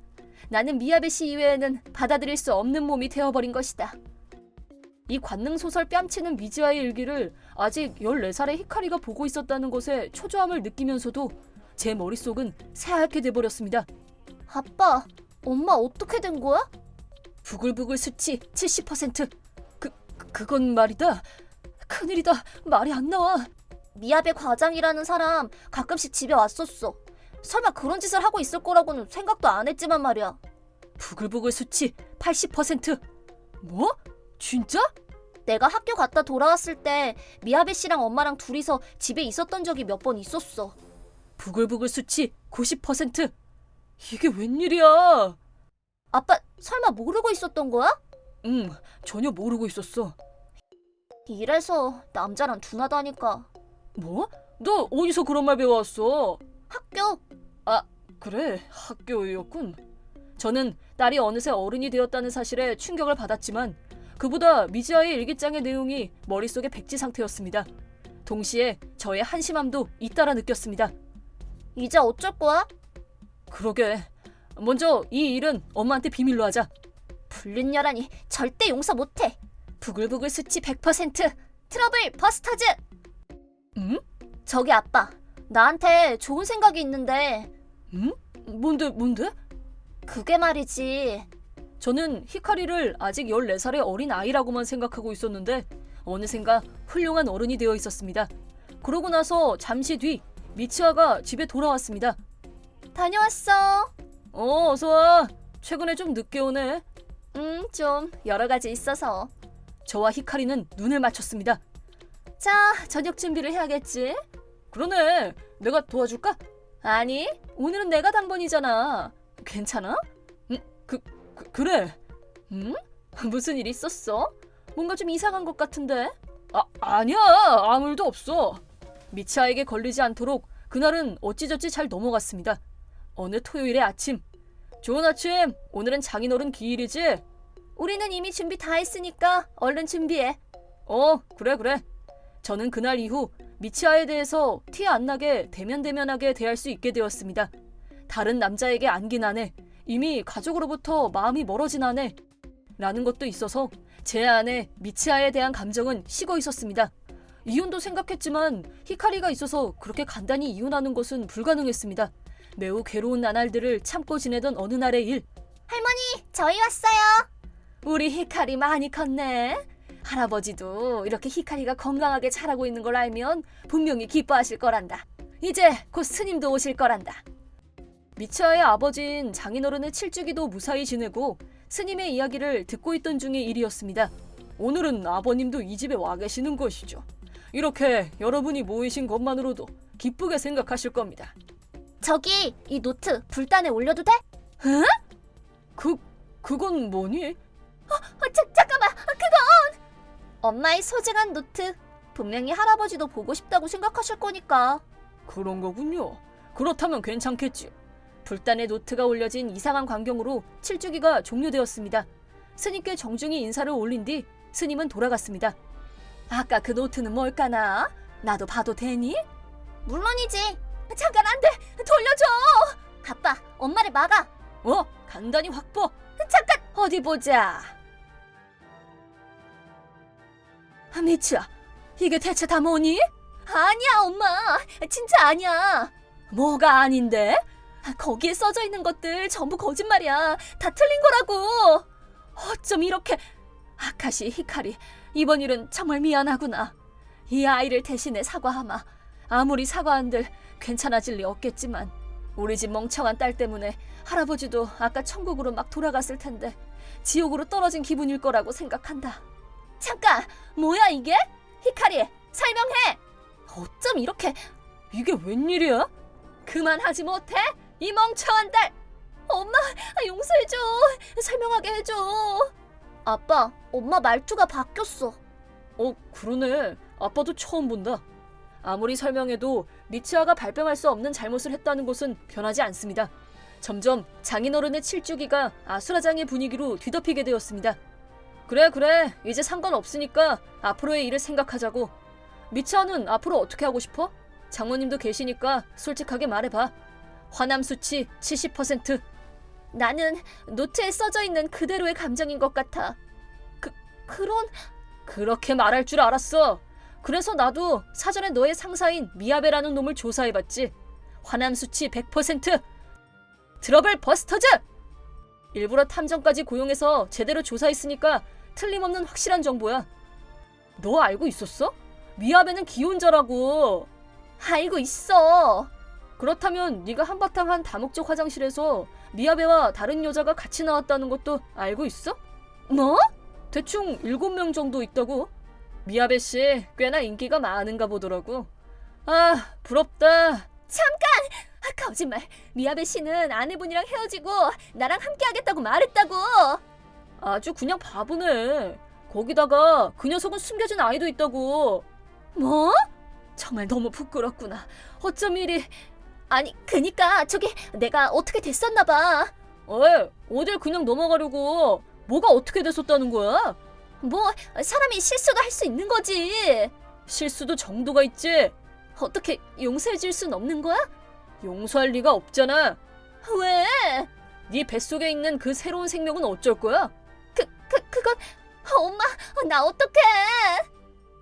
나는 미야베 씨 이외에는 받아들일 수 없는 몸이 되어버린 것이다. 이 관능소설 뺨치는 미즈하의 일기를 아직 14살의 히카리가 보고 있었다는 것에 초조함을 느끼면서도 제 머릿속은 새하얗게 돼버렸습니다. 아빠, 엄마 어떻게 된 거야? 부글부글 수치 70%. 그건 말이다. 큰일이다. 말이 안 나와. 미야베 과장이라는 사람 가끔씩 집에 왔었어. 설마 그런 짓을 하고 있을 거라고는 생각도 안 했지만 말이야. 부글부글 수치 80%. 뭐? 진짜? 내가 학교 갔다 돌아왔을 때 미야베 씨랑 엄마랑 둘이서 집에 있었던 적이 몇 번 있었어. 부글부글 수치 90%. 이게 웬일이야? 아빠 설마 모르고 있었던 거야? 전혀 모르고 있었어. 이래서 남자랑 둔하다니까. 뭐? 너 어디서 그런 말 배워왔어? 학교? 아, 그래. 학교였군. 저는 딸이 어느새 어른이 되었다는 사실에 충격을 받았지만 그보다 미즈하의 일기장의 내용이 머릿속에 백지 상태였습니다. 동시에 저의 한심함도 잇따라 느꼈습니다. 이제 어쩔 거야? 그러게. 먼저 이 일은 엄마한테 비밀로 하자. 불륜녀라니 절대 용서 못해. 부글부글 수치 100%. 트러블 버스터즈! 응? 저기 아빠, 나한테 좋은 생각이 있는데. 응? 뭔데? 그게 말이지. 저는 히카리를 아직 14살의 어린 아이라고만 생각하고 있었는데 어느샌가 훌륭한 어른이 되어 있었습니다. 그러고 나서 잠시 뒤 미츠하가 집에 돌아왔습니다. 다녀왔어. 어서 와. 최근에 좀 늦게 오네. 좀 여러 가지 있어서. 저와 히카리는 눈을 맞췄습니다. 자, 저녁 준비를 해야겠지? 그러네. 내가 도와줄까? 아니, 오늘은 내가 당번이잖아. 괜찮아? 그래. 무슨 일 있었어? 뭔가 좀 이상한 것 같은데? 아니야. 아무 일도 없어. 미치아에게 걸리지 않도록 그날은 어찌저찌 잘 넘어갔습니다. 어느 토요일의 아침. 좋은 아침. 오늘은 장인어른 기일이지? 우리는 이미 준비 다 했으니까 얼른 준비해. 그래. 저는 그날 이후 미치아에 대해서 티 안 나게 대면대면하게 대할 수 있게 되었습니다. 다른 남자에게 안긴 아내, 이미 가족으로부터 마음이 멀어진 아내 라는 것도 있어서 제 안에 미치아에 대한 감정은 식어 있었습니다. 이혼도 생각했지만 히카리가 있어서 그렇게 간단히 이혼하는 것은 불가능했습니다. 매우 괴로운 나날들을 참고 지내던 어느 날의 일. 할머니, 저희 왔어요. 우리 히카리 많이 컸네. 할아버지도 이렇게 히카리가 건강하게 자라고 있는 걸 알면 분명히 기뻐하실 거란다. 이제 곧 스님도 오실 거란다. 미치아의 아버지인 장인어른의 칠주기도 무사히 지내고 스님의 이야기를 듣고 있던 중의 일이었습니다. 오늘은 아버님도 이 집에 와 계시는 것이죠. 이렇게 여러분이 모이신 것만으로도 기쁘게 생각하실 겁니다. 저기, 이 노트 불단에 올려도 돼? 그건 뭐니? 잠깐만, 그건! 엄마의 소중한 노트. 분명히 할아버지도 보고 싶다고 생각하실 거니까. 그런 거군요. 그렇다면 괜찮겠지. 불단에 노트가 올려진 이상한 광경으로 칠주기가 종료되었습니다. 스님께 정중히 인사를 올린 뒤 스님은 돌아갔습니다. 아까 그 노트는 뭘까나? 나도 봐도 되니? 물론이지. 잠깐 안 돼. 돌려줘. 아빠, 엄마를 막아. 간단히 확보. 잠깐. 어디 보자. 미치야, 이게 대체 다 뭐니? 아니야, 엄마. 진짜 아니야. 뭐가 아닌데? 거기에 써져 있는 것들 전부 거짓말이야. 다 틀린 거라고. 어쩜 이렇게. 아카시, 히카리, 이번 일은 정말 미안하구나. 이 아이를 대신해 사과하마. 아무리 사과한들 괜찮아질 리 없겠지만 우리 집 멍청한 딸 때문에 할아버지도 아까 천국으로 막 돌아갔을 텐데 지옥으로 떨어진 기분일 거라고 생각한다. 잠깐. 뭐야 이게? 히카리, 설명해. 어쩜 이렇게. 이게 웬일이야? 그만하지 못해? 이 멍청한 딸. 엄마, 용서해줘. 설명하게 해줘. 아빠, 엄마 말투가 바뀌었어. 그러네. 아빠도 처음 본다. 아무리 설명해도 미치아가 발뺌할 수 없는 잘못을 했다는 것은 변하지 않습니다. 점점 장인어른의 칠주기가 아수라장의 분위기로 뒤덮이게 되었습니다. 그래. 이제 상관없으니까 앞으로의 일을 생각하자고. 미치아는 앞으로 어떻게 하고 싶어? 장모님도 계시니까 솔직하게 말해봐. 화남 수치 70%. 나는 노트에 써져 있는 그대로의 감정인 것 같아. 그렇게 말할 줄 알았어. 그래서 나도 사전에 너의 상사인 미야베라는 놈을 조사해봤지. 화남 수치 100%. 트러블 버스터즈! 일부러 탐정까지 고용해서 제대로 조사했으니까 틀림없는 확실한 정보야. 너 알고 있었어? 미야베는 기혼자라고. 알고 있어. 그렇다면 네가 한바탕 한 다목적 화장실에서 미야베와 다른 여자가 같이 나왔다는 것도 알고 있어? 뭐? 대충 7명 정도 있다고. 미야베 씨 꽤나 인기가 많은가 보더라고. 아, 부럽다. 거짓말. 미야베 씨는 아내분이랑 헤어지고 나랑 함께 하겠다고 말했다고. 아주 그냥 바보네. 거기다가 그 녀석은 숨겨진 아이도 있다고. 뭐? 정말 너무 부끄럽구나. 어쩜 이리. 아니, 그니까 저기 내가 어떻게 됐었나 봐. 어딜 그냥 넘어가려고. 뭐가 어떻게 됐었다는 거야? 뭐 사람이 실수도 할 수 있는 거지. 실수도 정도가 있지. 어떻게 용서해 줄 순 없는 거야? 용서할 리가 없잖아. 왜? 네 뱃속에 있는 그 새로운 생명은 어쩔 거야? 그건 엄마, 나 어떡해?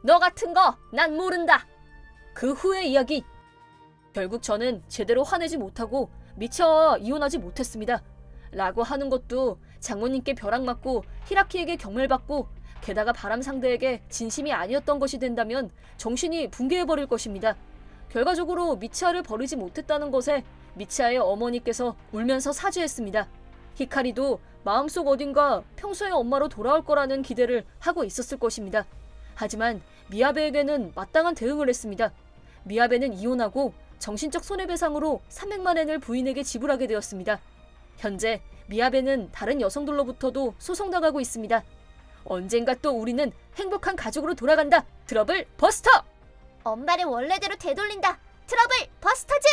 너 같은 거 난 모른다. 그 후의 이야기. 결국 저는 제대로 화내지 못하고 미치아와 이혼하지 못했습니다. 라고 하는 것도 장모님께 벼락 맞고 히라키에게 경멸받고 게다가 바람 상대에게 진심이 아니었던 것이 된다면 정신이 붕괴해버릴 것입니다. 결과적으로 미치아를 버리지 못했다는 것에 미치아의 어머니께서 울면서 사죄했습니다. 히카리도 마음속 어딘가 평소의 엄마로 돌아올 거라는 기대를 하고 있었을 것입니다. 하지만 미야베에게는 마땅한 대응을 했습니다. 미야베는 이혼하고 정신적 손해배상으로 300만 엔을 부인에게 지불하게 되었습니다. 현재 미야베는 다른 여성들로부터도 소송당하고 있습니다. 언젠가 또 우리는 행복한 가족으로 돌아간다. 트러블 버스터! 엄마를 원래대로 되돌린다. 트러블 버스터즈!